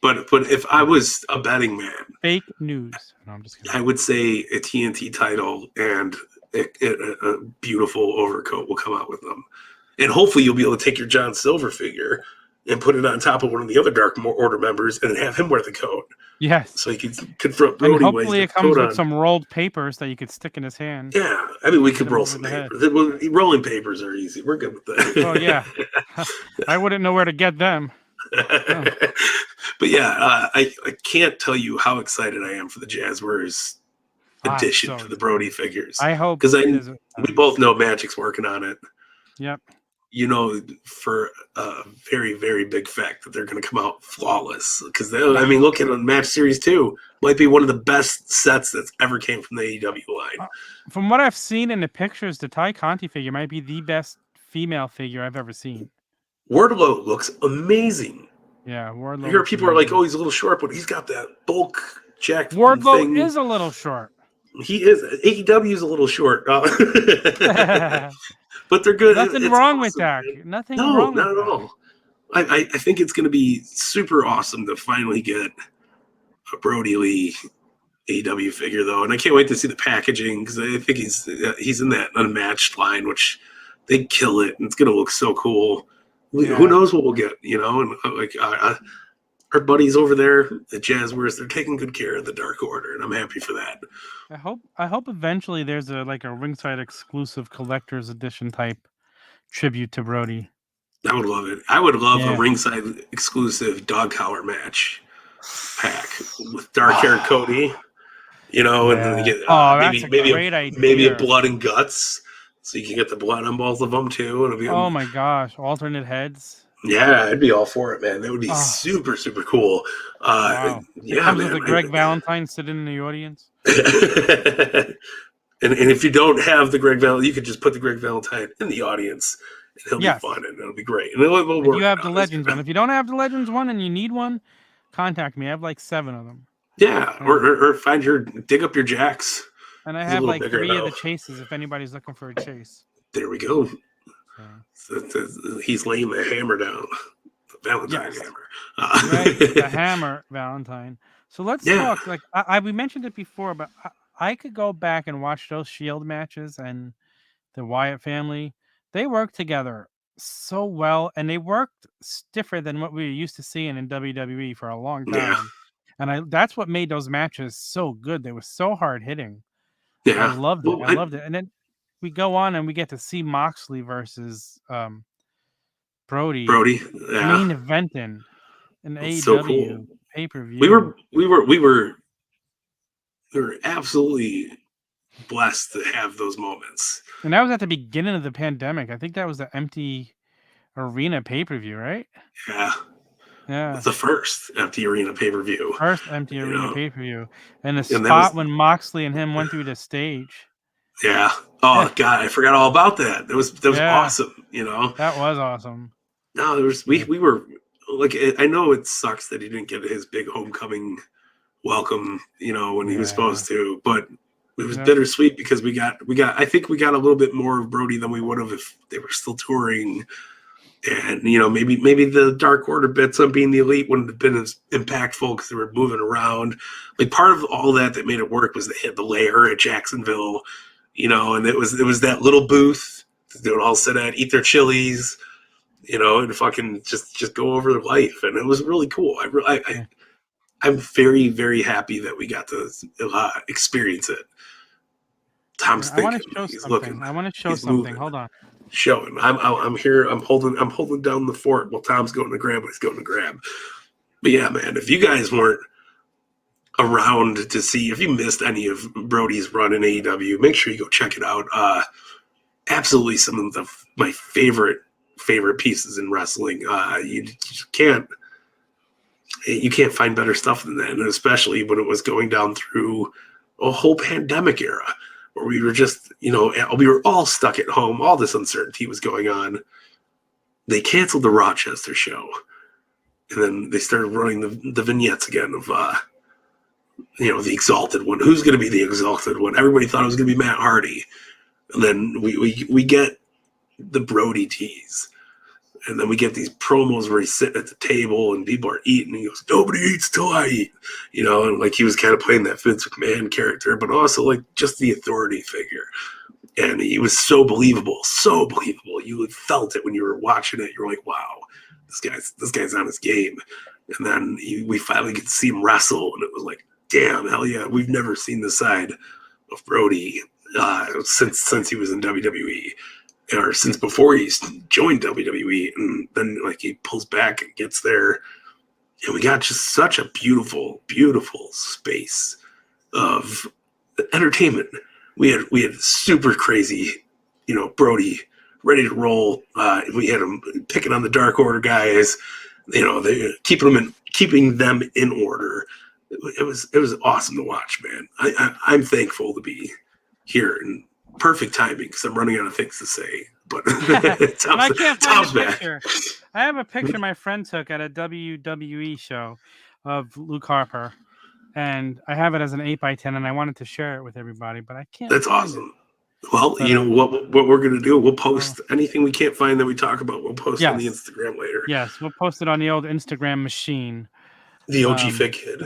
Speaker 2: But if I was a betting man,
Speaker 1: fake news. No, I'm just kidding.
Speaker 2: I would say a TNT title and a beautiful overcoat will come out with them, and hopefully you'll be able to take your John Silver figure and put it on top of one of the other Dark Order members and have him wear the coat.
Speaker 1: Yes.
Speaker 2: So you can confront Brodie.
Speaker 1: And hopefully it comes with some rolled papers that you could stick in his hand.
Speaker 2: Yeah. I mean, we could roll some papers. Rolling papers are easy. We're good with that.
Speaker 1: Oh, yeah. I wouldn't know where to get them.
Speaker 2: Oh. But yeah, I can't tell you how excited I am for the Jazwares addition to the Brodie figures.
Speaker 1: I hope.
Speaker 2: Because we both know Magic's working on it.
Speaker 1: Yep.
Speaker 2: For a very, very big fact that they're going to come out flawless. Because, look at Match Series 2. Might be one of the best sets that's ever came from the AEW line.
Speaker 1: From what I've seen in the pictures, the Ty Conti figure might be the best female figure I've ever seen.
Speaker 2: Wardlow looks amazing.
Speaker 1: Yeah, Wardlow.
Speaker 2: I hear people are like, oh, he's a little short, but he's got that bulk jacked
Speaker 1: Wardlow
Speaker 2: thing.
Speaker 1: is a little short.
Speaker 2: He is. AEW is a little short. But they're good.
Speaker 1: Nothing wrong with that. Nothing wrong with that.
Speaker 2: No, not at all. I think it's going to be super awesome to finally get a Brodie Lee AEW figure, though. And I can't wait to see the packaging because I think he's in that unmatched line, which they kill it. And it's going to look so cool. Yeah. Who knows what we'll get, And our buddies over there at Jazwares, they're taking good care of the Dark Order, and I'm happy for that.
Speaker 1: I hope eventually there's a Ringside exclusive collector's edition type tribute to Brodie.
Speaker 2: I would love it. I would love a Ringside exclusive dog collar match pack with dark haired Cody, and then you get maybe a blood and guts, so you can get the blood on both of them too.
Speaker 1: Oh my gosh, alternate heads.
Speaker 2: Yeah, I'd be all for it, man. That would be super, super cool.
Speaker 1: Wow. It comes with a Greg Valentine sitting in the audience.
Speaker 2: and if you don't have the Greg Valentine, you could just put the Greg Valentine in the audience, and he'll be fun, and it'll be great. And we'll work.
Speaker 1: You have the Legends one. If you don't have the Legends one and you need one, contact me. I have 7 of them.
Speaker 2: Yeah, or dig up your jacks.
Speaker 1: And I have 3 of the chases if anybody's looking for a chase.
Speaker 2: There we go. He's laying the hammer down. The Valentine hammer.
Speaker 1: Right, the hammer Valentine. So let's talk. We mentioned it before, but I could go back and watch those Shield matches and the Wyatt family. They worked together so well, and they worked stiffer than what we were used to seeing in WWE for a long time. Yeah. And that's what made those matches so good. They were so hard hitting.
Speaker 2: Yeah,
Speaker 1: I loved it. I loved it. And then we go on and we get to see Moxley versus Brodie. Main eventing an AEW pay-per-view.
Speaker 2: We were absolutely blessed to have those moments.
Speaker 1: And that was at the beginning of the pandemic. I think that was the empty arena pay-per-view, right?
Speaker 2: Yeah.
Speaker 1: Yeah.
Speaker 2: The first empty arena pay-per-view.
Speaker 1: First empty
Speaker 2: You
Speaker 1: arena
Speaker 2: know?
Speaker 1: pay-per-view. And the
Speaker 2: And that was
Speaker 1: spot when Moxley and him went through the stage.
Speaker 2: yeah. Oh God, I forgot all about that. That was
Speaker 1: Yeah,
Speaker 2: awesome. You know.
Speaker 1: that was awesome.
Speaker 2: No, there was we were like I know it sucks that he didn't get his big homecoming welcome. You know when he was supposed to, but it was bittersweet because we got I think we got a little bit more of Brodie than we would have if they were still touring. And you know maybe the Dark Order bits on being the Elite wouldn't have been as impactful because they were moving around. Like part of all that made it work was they had the lair at Jacksonville, you know, and it was that little booth they would all sit at, eat their chilies, you know, and fucking just go over their life, and it was really cool. I'm very very happy that we got to experience it. Tom's thinking.
Speaker 1: I want to show
Speaker 2: He's
Speaker 1: something.
Speaker 2: looking.
Speaker 1: I want to show
Speaker 2: He's
Speaker 1: something.
Speaker 2: moving.
Speaker 1: Hold on.
Speaker 2: Showing. I'm here. I'm holding down the fort while Tom's going to grab what he's going to grab. But yeah, man, if you guys weren't around to see, if you missed any of Brodie's run in AEW, make sure you go check it out. Absolutely, some of my favorite pieces in wrestling. You can't find better stuff than that, and especially when it was going down through a whole pandemic era where we were just, you know, we were all stuck at home. All this uncertainty was going on. They canceled the Rochester show, and then they started running the vignettes again of, you know, the Exalted One. Who's going to be the Exalted One? Everybody thought it was going to be Matt Hardy, and then we get the Brodie tease. And then we get these promos where he's sitting at the table and people are eating. And he goes, "Nobody eats till I eat," you know, and like he was kind of playing that Vince McMahon character, but also like just the authority figure. And he was so believable, so believable. You felt it when you were watching it. You're like, "Wow, this guy's on his game." And then we finally get to see him wrestle, and it was like, "Damn, hell yeah!" We've never seen the side of Brodie since he was in WWE. Or since before he joined WWE, and then like he pulls back and gets there, and we got just such a beautiful, beautiful space of entertainment. We had super crazy, you know, Brodie ready to roll. We had him picking on the Dark Order guys, you know, they keeping them in order. It was awesome to watch, man. I'm thankful to be here and perfect timing because I'm running out of things to say. But
Speaker 1: I can't find a
Speaker 2: back.
Speaker 1: picture. I have a picture my friend took at a WWE show of Luke Harper, and I have it as an 8x10, and I wanted to share it with everybody, but I can't.
Speaker 2: That's awesome. Well, but, you know what we're gonna do? We'll post anything we can't find that we talk about. We'll post on the Instagram later.
Speaker 1: Yes, we'll post it on the old Instagram machine.
Speaker 2: The OG Fig Kid.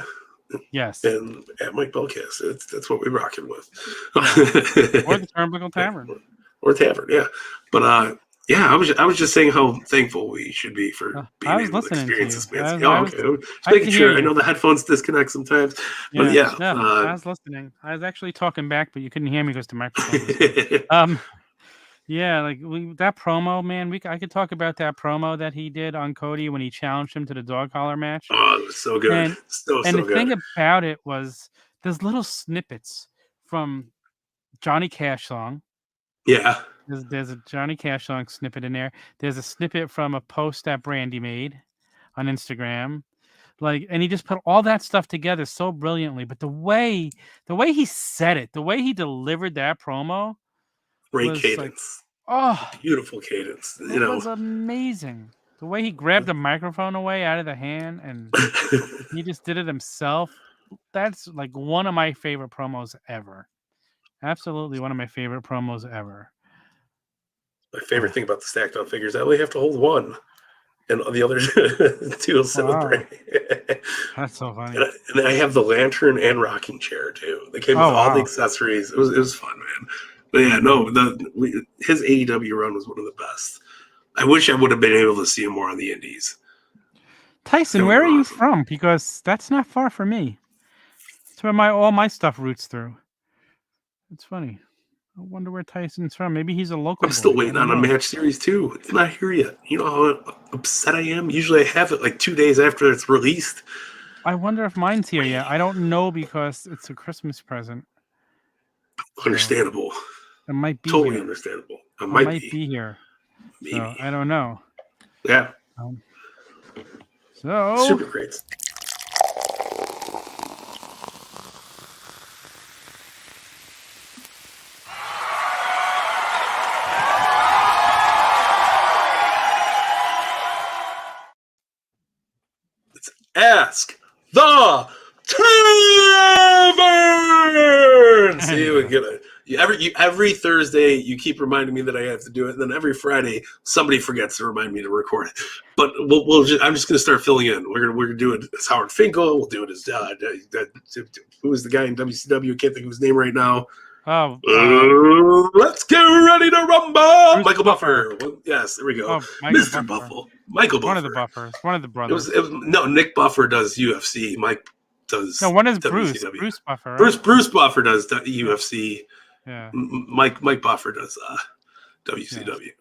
Speaker 1: Yes.
Speaker 2: And at Mike Bellcast. That's what we're rocking with.
Speaker 1: Yeah. Or the Turnbuckle Tavern.
Speaker 2: Or Tavern, yeah. But yeah, I was just saying how thankful we should be for being able to experience this. Making sure. I know the headphones disconnect sometimes, but yeah.
Speaker 1: I was listening. I was actually talking back, but you couldn't hear me because the microphone. Yeah, like that promo, man. I could talk about that promo that he did on Cody when he challenged him to the dog collar match.
Speaker 2: Oh, it was so good.
Speaker 1: And
Speaker 2: the
Speaker 1: thing about it was there's little snippets from Johnny Cash song.
Speaker 2: Yeah.
Speaker 1: There's a Johnny Cash song snippet in there. There's a snippet from a post that Brandy made on Instagram. Like, and he just put all that stuff together so brilliantly. But the way he said it, the way he delivered that promo,
Speaker 2: great cadence. Beautiful cadence.
Speaker 1: It was amazing. The way he grabbed the microphone away out of the hand and he just did it himself. That's like one of my favorite promos ever. Absolutely one of my favorite promos ever.
Speaker 2: My favorite thing about the stacked on figures, I only have to hold one, and the other two will sit with Brandy.
Speaker 1: That's so funny.
Speaker 2: And then I have the lantern and rocking chair too. They came with all the accessories. It was fun, man. But yeah, no, his AEW run was one of the best. I wish I would have been able to see him more on the indies.
Speaker 1: Tyson, where are you from? Because that's not far from me. That's where all my stuff roots through. It's funny. I wonder where Tyson's from. Maybe he's a local.
Speaker 2: I'm still waiting on a match series too. It's not here yet. You know how upset I am? Usually I have it like 2 days after it's released.
Speaker 1: I wonder if mine's here yet. I don't know because it's a Christmas present.
Speaker 2: Understandable.
Speaker 1: It might be
Speaker 2: totally
Speaker 1: here.
Speaker 2: Understandable.
Speaker 1: It might be here. So, I don't know.
Speaker 2: Yeah.
Speaker 1: So
Speaker 2: super great. Let's ask the Tavern. See, we get it. Every Thursday, you keep reminding me that I have to do it, and then every Friday, somebody forgets to remind me to record it. But I'm just going to start filling in. We're gonna do it as Howard Finkel. We'll do it as who is the guy in WCW? I can't think of his name right now. Let's get ready to rumble. Michael Buffer. Yes, there we go. Mr. Buffalo. Michael Buffer.
Speaker 1: One of the Buffers. One of the brothers.
Speaker 2: No, Nick Buffer does UFC. Mike does.
Speaker 1: No, one is Bruce.
Speaker 2: WCW.
Speaker 1: Bruce Buffer. Right?
Speaker 2: Bruce Buffer does UFC.
Speaker 1: Yeah.
Speaker 2: Mike Buffer does WCW.
Speaker 1: Yeah.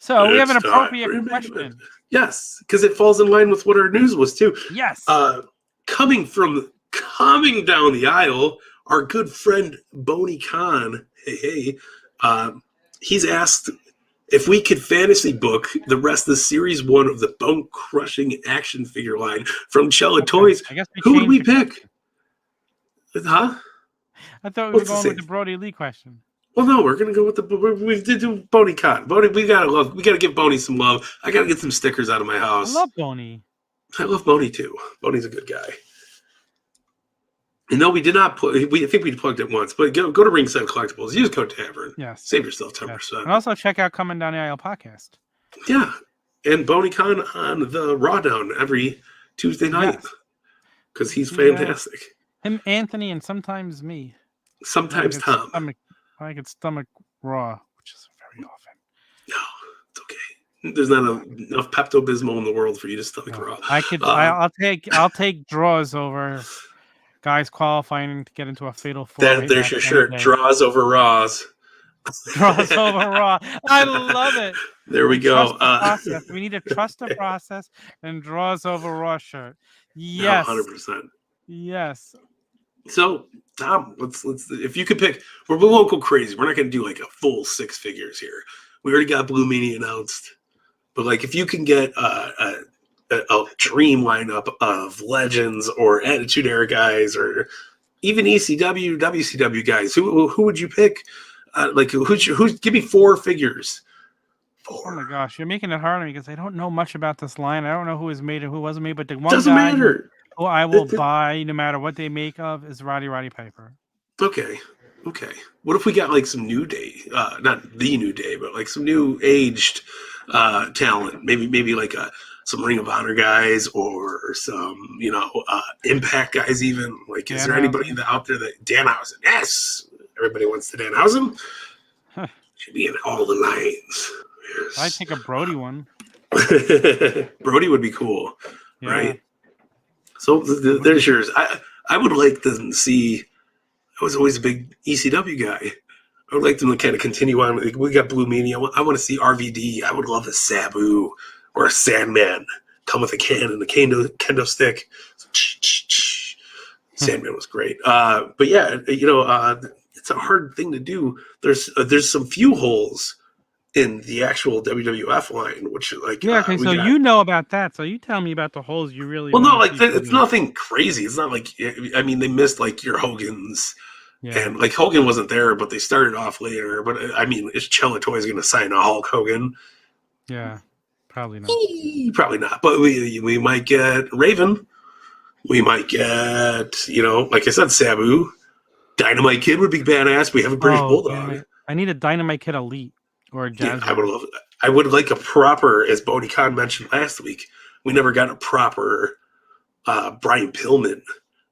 Speaker 1: So we have an appropriate question.
Speaker 2: Yes, because it falls in line with what our news was too.
Speaker 1: Yes.
Speaker 2: Coming down the aisle, our good friend Boney Khan. Hey. He's asked if we could fantasy book the rest of Series 1 of the Bone Crushing action figure line from Cella Toys.
Speaker 1: I guess
Speaker 2: who would we pick? Huh?
Speaker 1: I thought we were going with the Brodie Lee question.
Speaker 2: Well, no, we're gonna go with we did do Boney Khan. Boney, we gotta give Boney some love. I gotta get some stickers out of my house.
Speaker 1: I love Boney.
Speaker 2: I love Boney too. Boney's a good guy. And no, we did not I think we plugged it once, but go to Ringside Collectibles. Use code Tavern.
Speaker 1: Yes.
Speaker 2: Save yourself 10%.
Speaker 1: Yes. And also check out Coming Down the Aisle podcast.
Speaker 2: Yeah. And Boney Khan on the Raw Down every Tuesday night. Because he's fantastic.
Speaker 1: Him, Anthony, and sometimes me.
Speaker 2: Sometimes Tom.
Speaker 1: I could stomach Raw, which is very often.
Speaker 2: No, it's okay. There's not enough Pepto-Bismol in the world for you to stomach Raw.
Speaker 1: I'll take draws over guys qualifying to get into a fatal four.
Speaker 2: There's your shirt. Draws over Raws.
Speaker 1: Draws over Raw. I love it.
Speaker 2: There we go.
Speaker 1: We need to trust the process and draws over Raw shirt. Yes.
Speaker 2: 100%.
Speaker 1: Yes.
Speaker 2: So, Tom, let's if you could pick, we won't go crazy. We're not going to do like a full 6 figures here. We already got Blue Meanie announced, but like if you can get a dream lineup of legends or Attitude Era guys, or even ECW, WCW guys, who would you pick? Give me 4 figures. 4.
Speaker 1: Oh my gosh, you're making it hard on me because I don't know much about this line. I don't know who was made and who wasn't made, but the one
Speaker 2: doesn't
Speaker 1: guy
Speaker 2: matter.
Speaker 1: who I will buy no matter what they make of is Roddy Piper.
Speaker 2: Okay. What if we got like some New Day, not the New Day, but like some new aged talent? Maybe like some Ring of Honor guys or some Impact guys even. Like, is there anybody out there that Danhausen? Yes, everybody wants to Danhausen. Should be in all the lines. Yes.
Speaker 1: I'd take a Brodie one.
Speaker 2: Brodie would be cool,
Speaker 1: yeah.
Speaker 2: Right? So there's yours. I would like to see. I was always a big ECW guy. I would like them to kind of continue on. Like, we got Blue Meanie. I want to see RVD. I would love a Sabu or a Sandman come with a can and a kendo stick. Sandman was great. But yeah, it's a hard thing to do. There's some few holes in the actual WWF line, which like
Speaker 1: okay, so you know about that. So you tell me about the holes you really.
Speaker 2: Well, no, like it's nothing crazy. It's not like they missed like your Hogan's, and like Hogan wasn't there, but they started off later. But is Cella Toys going to sign a Hulk Hogan?
Speaker 1: Yeah, probably not.
Speaker 2: Probably not. But we might get Raven. We might get like I said, Sabu. Dynamite Kid would be badass. We have a British Bulldog.
Speaker 1: I need a Dynamite Kid Elite. Or
Speaker 2: yeah, I would like a proper, as Bodie Khan mentioned last week. We never got a proper Brian Pillman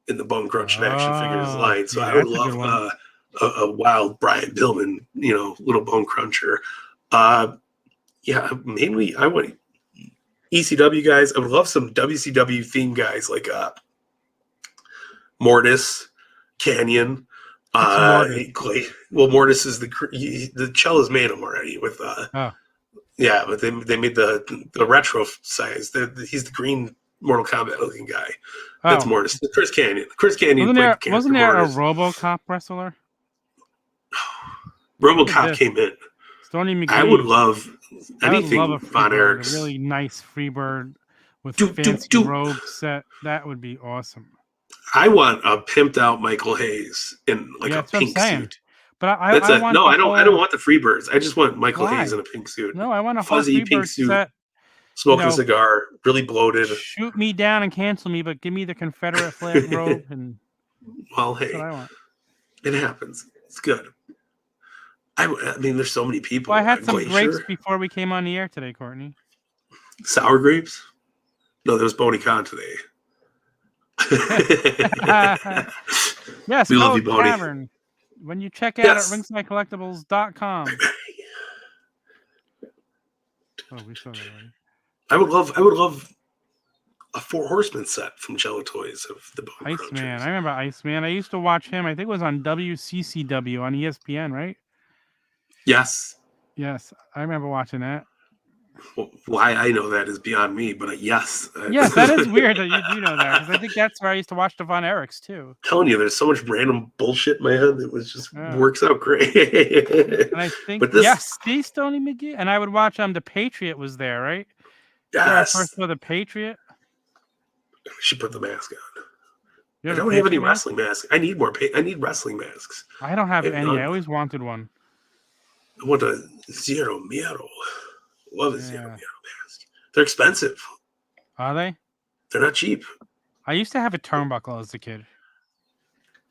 Speaker 2: in the Bone Crunch action figures line. So I would love a wild Brian Pillman, little Bone Cruncher. Mainly I want ECW guys. I would love some WCW theme guys like Mortis, Canyon. Mortis is the Cella's made him already with but they made the retro size. He's the green Mortal Kombat looking guy. That's Mortis. Chris Canyon.
Speaker 1: Wasn't there a RoboCop wrestler?
Speaker 2: RoboCop came in.
Speaker 1: Stony McGee.
Speaker 2: I would love anything
Speaker 1: I would love a
Speaker 2: Von
Speaker 1: Freebird,
Speaker 2: Erichs.
Speaker 1: a really nice Freebird with fancy robe set. That would be awesome.
Speaker 2: I want a pimped out Michael Hayes in like a pink suit.
Speaker 1: But I want
Speaker 2: I don't want the Freebirds. I just want Michael Hayes in a pink suit.
Speaker 1: No, I want a
Speaker 2: fuzzy
Speaker 1: whole
Speaker 2: pink
Speaker 1: Freebird
Speaker 2: suit.
Speaker 1: set.
Speaker 2: Smoking a cigar, really bloated.
Speaker 1: Shoot me down and cancel me, but give me the Confederate flag robe. And
Speaker 2: well, hey,
Speaker 1: that's what I want.
Speaker 2: It happens. It's good. I mean, there's so many people.
Speaker 1: Well, I had some grapes before we came on the air today, Courtney.
Speaker 2: Sour grapes? No, there was Boney Con today.
Speaker 1: Yes,
Speaker 2: we love you, Boney.
Speaker 1: Tavern. When you check out at ringsidecollectibles.com. Oh, we saw that already.
Speaker 2: I would love a Four Horsemen set from Jello Toys of the Bone
Speaker 1: Iceman. I remember Iceman. I used to watch him. I think it was on WCCW on ESPN, right?
Speaker 2: Yes.
Speaker 1: Yes, I remember watching that.
Speaker 2: Well, why I know that is beyond me, but yes.
Speaker 1: Yes, that is weird that you do know that, because I think that's where I used to watch the Von Erichs too.
Speaker 2: I'm telling you, there's so much random bullshit in my head that was just works out great.
Speaker 1: And I think see Stony McGee, and I would watch The Patriot was there, right?
Speaker 2: Yes.
Speaker 1: First for The Patriot.
Speaker 2: We should put the mask on. I don't have any wrestling masks. I need more. I need wrestling masks.
Speaker 1: I don't have any. I always wanted one.
Speaker 2: I want a Zero Miedo. Love a Zero Miedo mask. They're expensive.
Speaker 1: Are they?
Speaker 2: They're not cheap.
Speaker 1: I used to have a turnbuckle as a kid.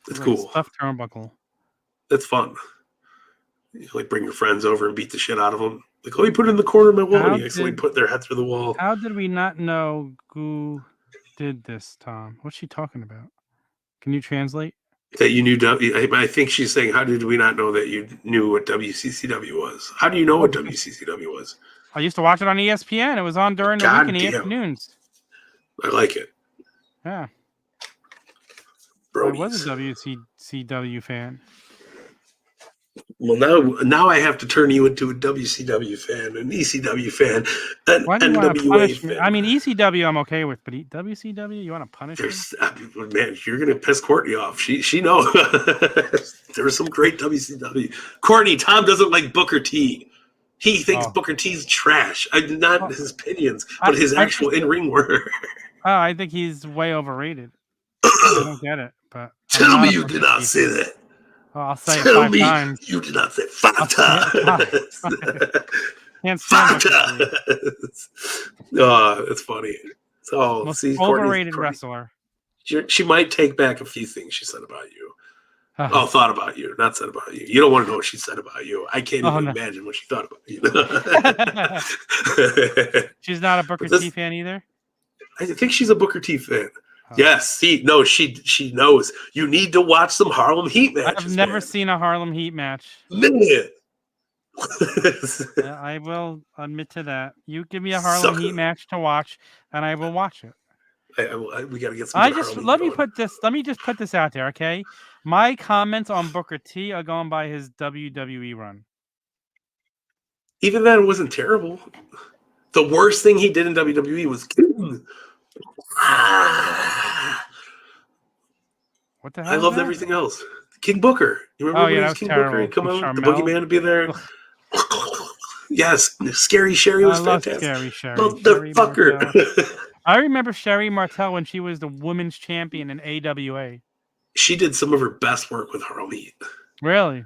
Speaker 2: It's cool.
Speaker 1: Stuffed turnbuckle.
Speaker 2: That's fun. You like bring your friends over and beat the shit out of them. Like, let me put it in the corner of my wall. And you accidentally put their head through the wall.
Speaker 1: How did we not know who did this, Tom? What's she talking about? Can you translate?
Speaker 2: That you knew. I think she's saying, how did we not know that you knew what WCCW was? How do you know what WCCW was?
Speaker 1: I used to watch it on ESPN. It was on during the week in the afternoons.
Speaker 2: I like it.
Speaker 1: Yeah.
Speaker 2: Brodies.
Speaker 1: I was a WCCW fan.
Speaker 2: Well, now I have to turn you into a WCW fan, an ECW fan, an NWA fan.
Speaker 1: I mean, ECW I'm okay with, but WCW, you want to punish me?
Speaker 2: Man, you're going to piss Courtney off. She knows. There was some great WCW. Courtney, Tom doesn't like Booker T. He thinks Booker T's trash. Not his opinions, but his actual in-ring work.
Speaker 1: Oh, I think he's way overrated. I don't get it. But
Speaker 2: tell me you did not say that.
Speaker 1: Well, I'll say it 5 times.
Speaker 2: You did not say 5 times.
Speaker 1: Can't
Speaker 2: stand 5 times. Oh, it's funny. So,
Speaker 1: most overrated wrestler.
Speaker 2: She might take back a few things she said about you. Thought about you, not said about you. You don't want to know what she said about you. I can't even imagine what she thought about you.
Speaker 1: She's not a Booker T fan either?
Speaker 2: I think she's a Booker T fan. Yes, she knows. You need to watch some Harlem Heat matches.
Speaker 1: I've never seen a Harlem Heat match.
Speaker 2: Man.
Speaker 1: I will admit to that. You give me a Harlem Heat match to watch, and I will watch it.
Speaker 2: We got to get some.
Speaker 1: Let me just put this out there, okay? My comments on Booker T are going by his WWE run.
Speaker 2: Even then, it wasn't terrible. The worst thing he did in WWE was.
Speaker 1: What the hell?
Speaker 2: I loved everything else. King Booker. You remember when he was King Booker? He'd come out, the Boogeyman would be there. Yes, Scary Sherry was fantastic.
Speaker 1: Scary Sherry.
Speaker 2: Motherfucker.
Speaker 1: I remember Sherry Martel when she was the women's champion in AWA.
Speaker 2: She did some of her best work with Harlem Heat.
Speaker 1: Really?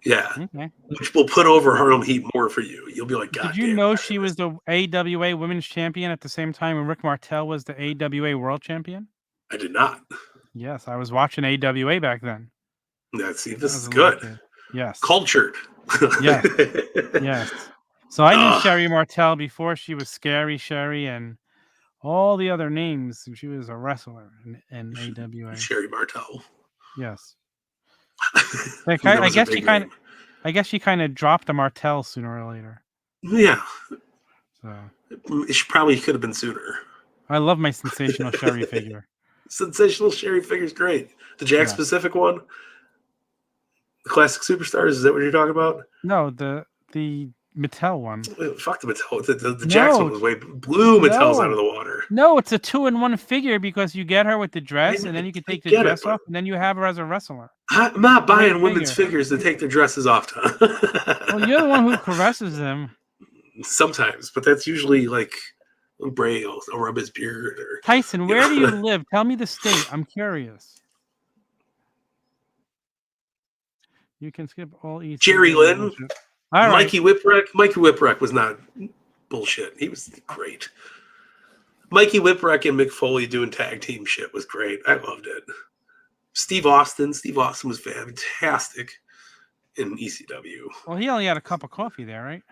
Speaker 2: Yeah. Okay. Which will put over Harlem Heat more for you. You'll be like, God.
Speaker 1: Did you know she was the AWA women's champion at the same time when Rick Martel was the AWA world champion?
Speaker 2: I did not.
Speaker 1: Yes, I was watching AWA back then.
Speaker 2: See, this is good.
Speaker 1: Yes.
Speaker 2: Cultured.
Speaker 1: Yes. Yes. So I knew Sherry Martel before she was Scary Sherry and all the other names. She was a wrestler in AWA.
Speaker 2: Sherry Martel.
Speaker 1: Yes. I guess she kind of dropped the Martel sooner or later.
Speaker 2: Yeah.
Speaker 1: So
Speaker 2: she probably could have been sooner.
Speaker 1: I love my Sensational Sherry figure.
Speaker 2: Sensational Sherry figure's great. The Jack Specific one, the Classic Superstars. Is that what you're talking about?
Speaker 1: No, the Mattel one.
Speaker 2: Fuck the Mattel. The Jackson one was way blue. Mattel's out of the water.
Speaker 1: No, it's a 2-in-1 figure because you get her with the dress, and then you can take the dress off, and then you have her as a wrestler.
Speaker 2: I'm not buying women's figures to take their dresses off.
Speaker 1: Well, you're the one who caresses them.
Speaker 2: Sometimes, but that's usually like Bray will rub his beard. Or,
Speaker 1: Tyson, where do you live? Tell me the state. I'm curious. You can skip all EC.
Speaker 2: Jerry Lynn.
Speaker 1: All right.
Speaker 2: Mikey Whipwreck. Mikey Whipwreck was not bullshit. He was great. Mikey Whipwreck and Mick Foley doing tag team shit was great. I loved it. Steve Austin was fantastic in ECW.
Speaker 1: Well, he only had a cup of coffee there, right?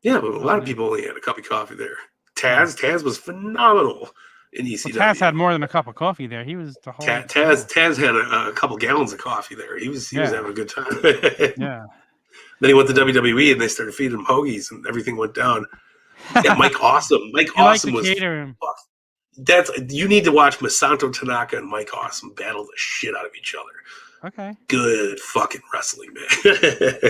Speaker 2: Yeah, but a lot of people only had a cup of coffee there. Taz was phenomenal in ECW.
Speaker 1: Well, Taz had more than a cup of coffee there. He was the whole.
Speaker 2: Taz had a couple gallons of coffee there. He was having a good time.
Speaker 1: Yeah.
Speaker 2: Then he went to WWE and they started feeding him hoagies and everything went down. Yeah, Mike Awesome. Mike Awesome was. You need to watch Masato Tanaka and Mike Awesome battle the shit out of each other.
Speaker 1: Okay.
Speaker 2: Good fucking wrestling, man.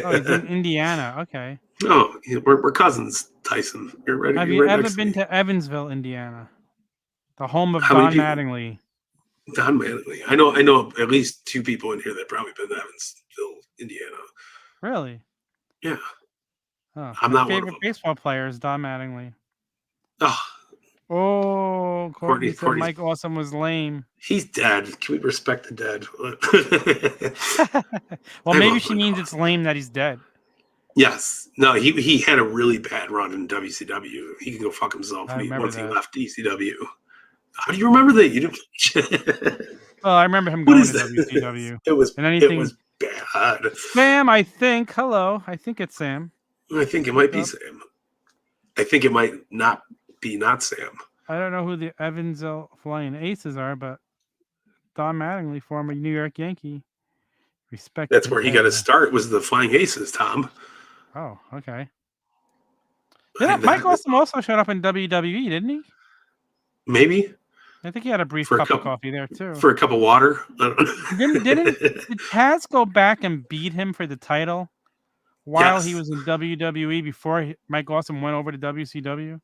Speaker 1: Oh, he's in Indiana. Okay.
Speaker 2: Oh, we're cousins, Tyson. You're ready.
Speaker 1: Have you ever been to Evansville, Indiana? The home of Don Mattingly.
Speaker 2: Don Mattingly. I know at least 2 people in here that probably been to Evansville, Indiana.
Speaker 1: Really?
Speaker 2: Yeah.
Speaker 1: Oh,
Speaker 2: I'm not
Speaker 1: my
Speaker 2: one of
Speaker 1: favorite
Speaker 2: them.
Speaker 1: baseball player is Don Mattingly.
Speaker 2: Oh,
Speaker 1: Courtney said Mike Awesome was lame.
Speaker 2: He's dead. Can we respect the dead?
Speaker 1: Well, maybe she means it's lame that he's dead.
Speaker 2: Yes. No, he had a really bad run in WCW. He can go fuck himself once he left ECW. How do you remember that? You didn't.
Speaker 1: Well, I remember him going to WCW.
Speaker 2: It was bad.
Speaker 1: Sam, I think. Hello. I think it's Sam.
Speaker 2: I think it might be Sam. I think it might not Sam.
Speaker 1: I don't know who the Evansville Flying Aces are, but Don Mattingly, former New York Yankee. Respect.
Speaker 2: That's where he got his start, was the Flying Aces, Tom.
Speaker 1: Oh, okay. Mike Awesome also showed up in WWE, didn't he?
Speaker 2: Maybe.
Speaker 1: I think he had a brief cup of coffee there, too.
Speaker 2: For a cup of water.
Speaker 1: Did Taz go back and beat him for the title while he was in WWE before Mike Awesome went over to WCW?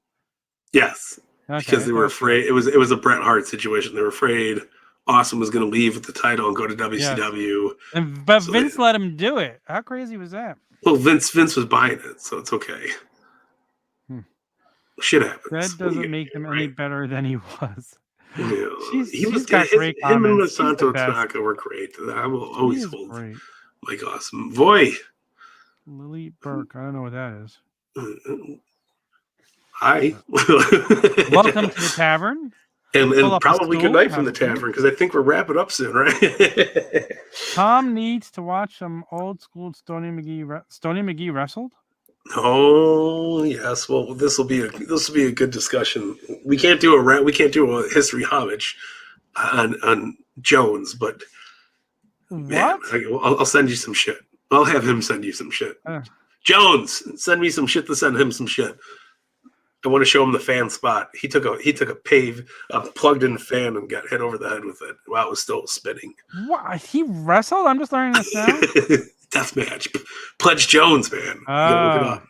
Speaker 2: Yes. Okay, because they were afraid. It was a Bret Hart situation. They were afraid Awesome was going to leave with the title and go to WCW.
Speaker 1: Yes. But Vince let him do it. How crazy was that?
Speaker 2: Well, Vince was buying it, so it's okay. Shit happens.
Speaker 1: That doesn't make him any better than he was.
Speaker 2: Yeah.
Speaker 1: He's got great
Speaker 2: him and
Speaker 1: comments.
Speaker 2: Masato Tanaka were great. I will always hold Mike Awesome. Boy.
Speaker 1: Lily Burke. I don't know what that is.
Speaker 2: Hi.
Speaker 1: Welcome to the tavern.
Speaker 2: And probably good night from the tavern, because I think we're wrapping up soon, right?
Speaker 1: Tom needs to watch some old school Stoney McGee wrestled.
Speaker 2: Oh yes, well this will be a good discussion. We can't do a history homage on Jones, but man, I'll send you some shit. I'll have him send you some shit. Jones, send me some shit to send him some shit. I want to show him the fan spot. He took a plugged-in fan and got hit over the head with it while it was still spinning.
Speaker 1: What? He wrestled? I'm just learning this now.
Speaker 2: Death match. Pledge Jones, man. You gotta look it up.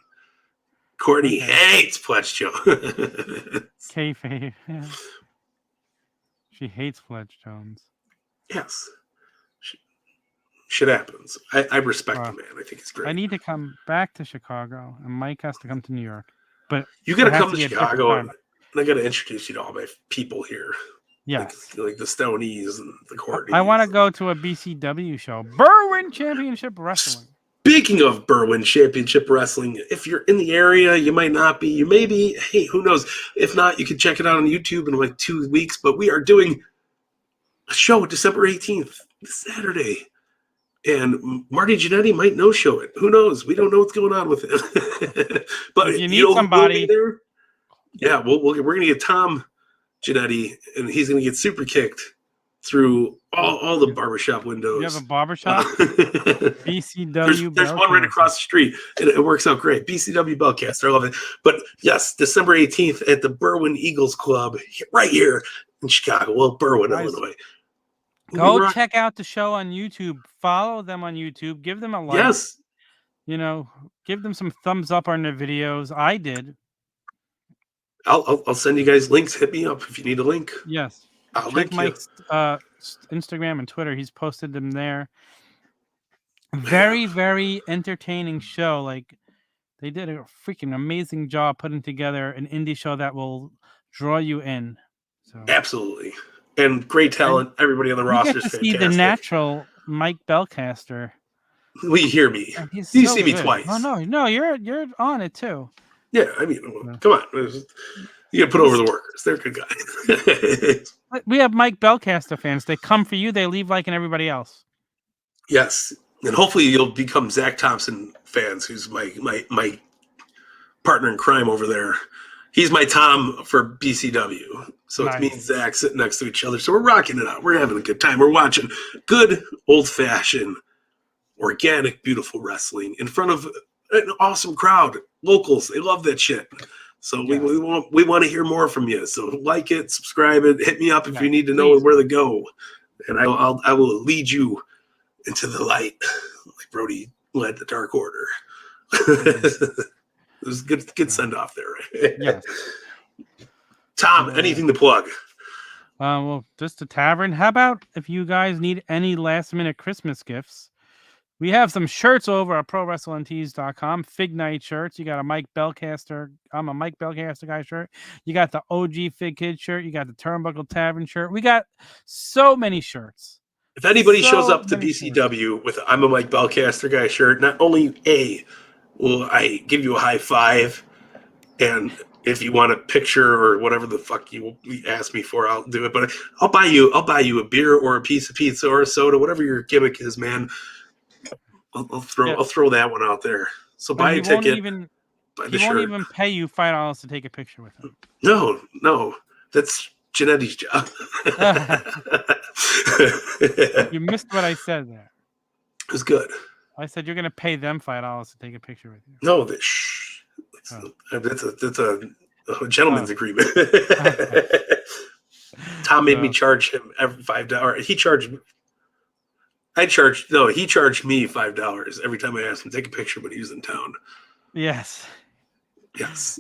Speaker 2: Courtney hates Pledge Jones.
Speaker 1: Kayfabe. Yeah. She hates Pledge Jones.
Speaker 2: Yes. Shit happens. I respect him, man. I think he's great.
Speaker 1: I need to come back to Chicago, and Mike has to come to New York. But
Speaker 2: you got to come to Chicago, and I got to introduce you to all my people here.
Speaker 1: Yeah,
Speaker 2: like the Stonies and the Courtneys.
Speaker 1: I want to go to a BCW show. Berwyn Championship Wrestling.
Speaker 2: Speaking of Berwyn Championship Wrestling, if you're in the area, you might not be. You may be. Hey, who knows? If not, you can check it out on YouTube in like 2 weeks. But we are doing a show December 18th, this Saturday. And Marty Jannetty might no-show it. Who knows? We don't know what's going on with it. But
Speaker 1: if you need somebody.
Speaker 2: There. Yeah, we're going to get Tom Jannetty, and he's going to get super kicked through all the barbershop windows.
Speaker 1: You have a barbershop? BCW.
Speaker 2: There's one right across the street, and it works out great. BCW Bellcaster, I love it. But yes, December 18th at the Berwyn Eagles Club, right here in Chicago. Well, Berwyn, Illinois.
Speaker 1: Go check out the show on YouTube. Follow them on YouTube. Give them a like.
Speaker 2: Yes.
Speaker 1: give them some thumbs up on their videos. I did.
Speaker 2: I'll send you guys links. Hit me up if you need a link.
Speaker 1: Yes.
Speaker 2: I'll
Speaker 1: Check
Speaker 2: link
Speaker 1: Mike's Instagram and Twitter. He's posted them there. Very, very entertaining show. Like, they did a freaking amazing job putting together an indie show that will draw you in. So
Speaker 2: absolutely, and great talent. Everybody on the roster is fantastic.
Speaker 1: See the natural Mike Belcaster.
Speaker 2: Will you hear me? You see me twice.
Speaker 1: Oh no, you're on it too.
Speaker 2: Yeah, I mean, come on. You gotta put over the workers. They're good guys.
Speaker 1: We have Mike Belcaster fans. They come for you. They leave liking everybody else.
Speaker 2: Yes, and hopefully you'll become Zach Thompson fans, who's my partner in crime over there. He's my Tom for BCW. So nice. It's me and Zach sitting next to each other. So we're rocking it out. We're having a good time. We're watching good, old-fashioned, organic, beautiful wrestling in front of an awesome crowd. Locals, they love that shit. So we want to hear more from you. So like it, subscribe it, hit me up if you need to know where to go. And I will lead you into the light like Brodie led the Dark Order. It was a good send off there.
Speaker 1: Yes.
Speaker 2: Tom, anything to plug?
Speaker 1: Well, just the Tavern. How about if you guys need any last minute Christmas gifts? We have some shirts over at ProWrestlingTees.com. Fig Night shirts. You got a Mike Belcaster. I'm a Mike Belcaster guy shirt. You got the OG Fig Kid shirt. You got the Turnbuckle Tavern shirt. We got so many shirts.
Speaker 2: If anybody shows up to BCW with I'm a Mike Belcaster guy shirt, not only will I give you a high five, and if you want a picture or whatever the fuck you ask me for, I'll do it. But I'll buy you a beer or a piece of pizza or a soda, whatever your gimmick is, man. I'll throw that one out there. So buy a ticket. He
Speaker 1: won't even pay you $5 to take a picture with him.
Speaker 2: No, that's Janetti's job.
Speaker 1: You missed what I said there.
Speaker 2: It was good.
Speaker 1: I said you're going to pay them $5 to take a picture with you.
Speaker 2: No, that's a gentleman's agreement. Tom made me charge him every $5. He charged me. He charged me $5 every time I asked him to take a picture when he was in town.
Speaker 1: Yes.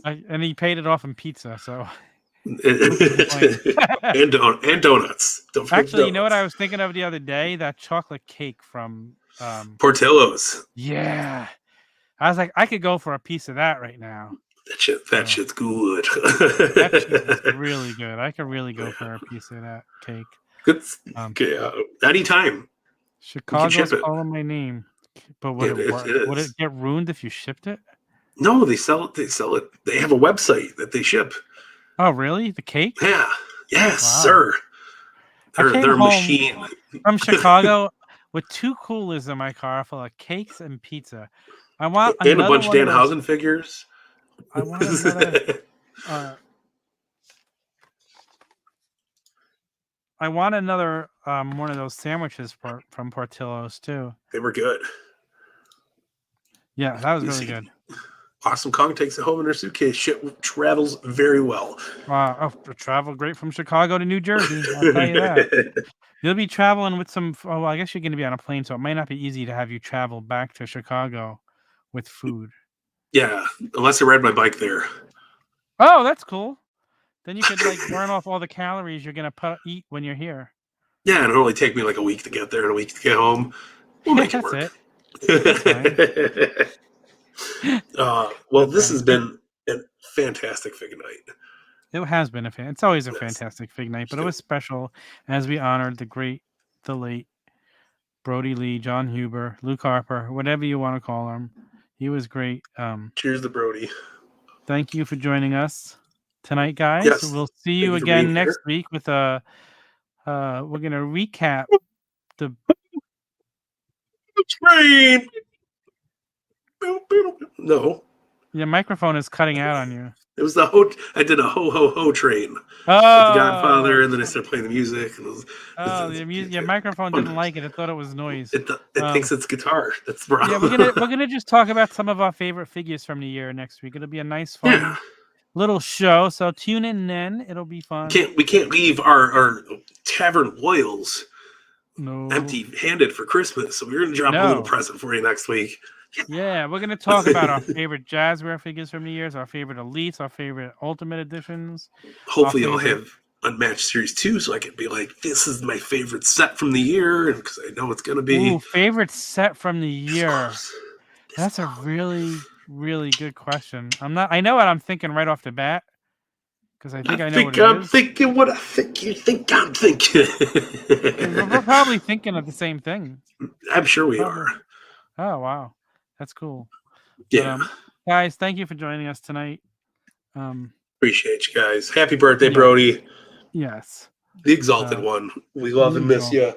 Speaker 1: And he paid it off in pizza, so.
Speaker 2: and donuts.
Speaker 1: Actually, you know what I was thinking of the other day? That chocolate cake from
Speaker 2: Portillo's.
Speaker 1: Yeah. I was like, I could go for a piece of that right now.
Speaker 2: That shit's good.
Speaker 1: That shit is really good. I could really go for a piece of that cake.
Speaker 2: Good. Anytime.
Speaker 1: Chicago's calling my name. But would it get ruined if you shipped it?
Speaker 2: No, they sell it. They have a website that they ship.
Speaker 1: Oh, really? The cake?
Speaker 2: Yeah. Yes, sir. They're a machine.
Speaker 1: From Chicago with 2 coolers in my car full of cakes and pizza. I want
Speaker 2: and a bunch of Danhausen figures.
Speaker 1: I want another. I want another one of those sandwiches from Portillo's too.
Speaker 2: They were good.
Speaker 1: Yeah, that was really good.
Speaker 2: Awesome Kong takes it home in her suitcase. Shit travels very well.
Speaker 1: Travel great from Chicago to New Jersey. I'll tell you that. You'll be traveling with some. Oh, well, I guess you're going to be on a plane, so it might not be easy to have you travel back to Chicago with food.
Speaker 2: Yeah, unless I ride my bike there.
Speaker 1: Oh, that's cool. Then you could burn off all the calories you're going to eat when you're here.
Speaker 2: Yeah, and it'll only take me like a week to get there and a week to get home. We'll make it work. That's it. Well, this has been a fantastic Fig Night.
Speaker 1: It has been it's always a fantastic Fig Night, but it was special as we honored the late Brodie Lee, Jon Huber, Luke Harper, whatever you want to call him. He was great.
Speaker 2: Cheers to Brodie.
Speaker 1: Thank you for joining us tonight, guys.
Speaker 2: Yes.
Speaker 1: We'll see you again next week with we're going to recap the
Speaker 2: train. No.
Speaker 1: Your microphone is cutting out on you.
Speaker 2: It was I did a ho ho ho train.
Speaker 1: Oh,
Speaker 2: with the Godfather, and then I started playing the music. And
Speaker 1: your microphone didn't like it. It thought it was noise.
Speaker 2: It thinks it's guitar. That's the problem.
Speaker 1: Yeah, we're gonna just talk about some of our favorite figures from the year next week. It'll be a nice, fun little show. So tune in then. It'll be fun.
Speaker 2: We can't leave our Tavern loyals empty-handed for Christmas. So we're gonna drop a little present for you next week.
Speaker 1: Yeah, we're gonna talk about our favorite Jazware figures from the years, our favorite Elites, our favorite Ultimate Editions.
Speaker 2: Hopefully, I'll have Unmatched Series 2 so I can be like, this is my favorite set from the year, because I know it's going to be.
Speaker 1: Ooh, favorite set from the year. That's a really, really good question. I know what I'm thinking right off the bat, because I think I know what it
Speaker 2: I'm
Speaker 1: is.
Speaker 2: thinking what I think you think I'm thinking.
Speaker 1: We're probably thinking of the same thing.
Speaker 2: I'm sure we are.
Speaker 1: Oh, wow. That's cool.
Speaker 2: Yeah.
Speaker 1: But, guys, thank you for joining us tonight.
Speaker 2: Appreciate you guys. Happy birthday, Brodie.
Speaker 1: Yes.
Speaker 2: The Exalted One. We love and miss you.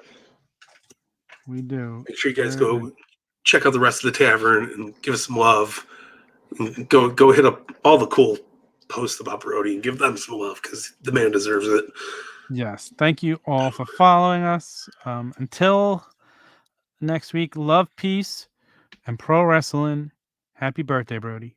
Speaker 1: We do.
Speaker 2: Make sure you guys go check out the rest of the tavern and give us some love. And go hit up all the cool posts about Brodie and give them some love because the man deserves it.
Speaker 1: Yes. Thank you all for following us. Until next week, love, peace, and pro wrestling. Happy birthday, Brodie.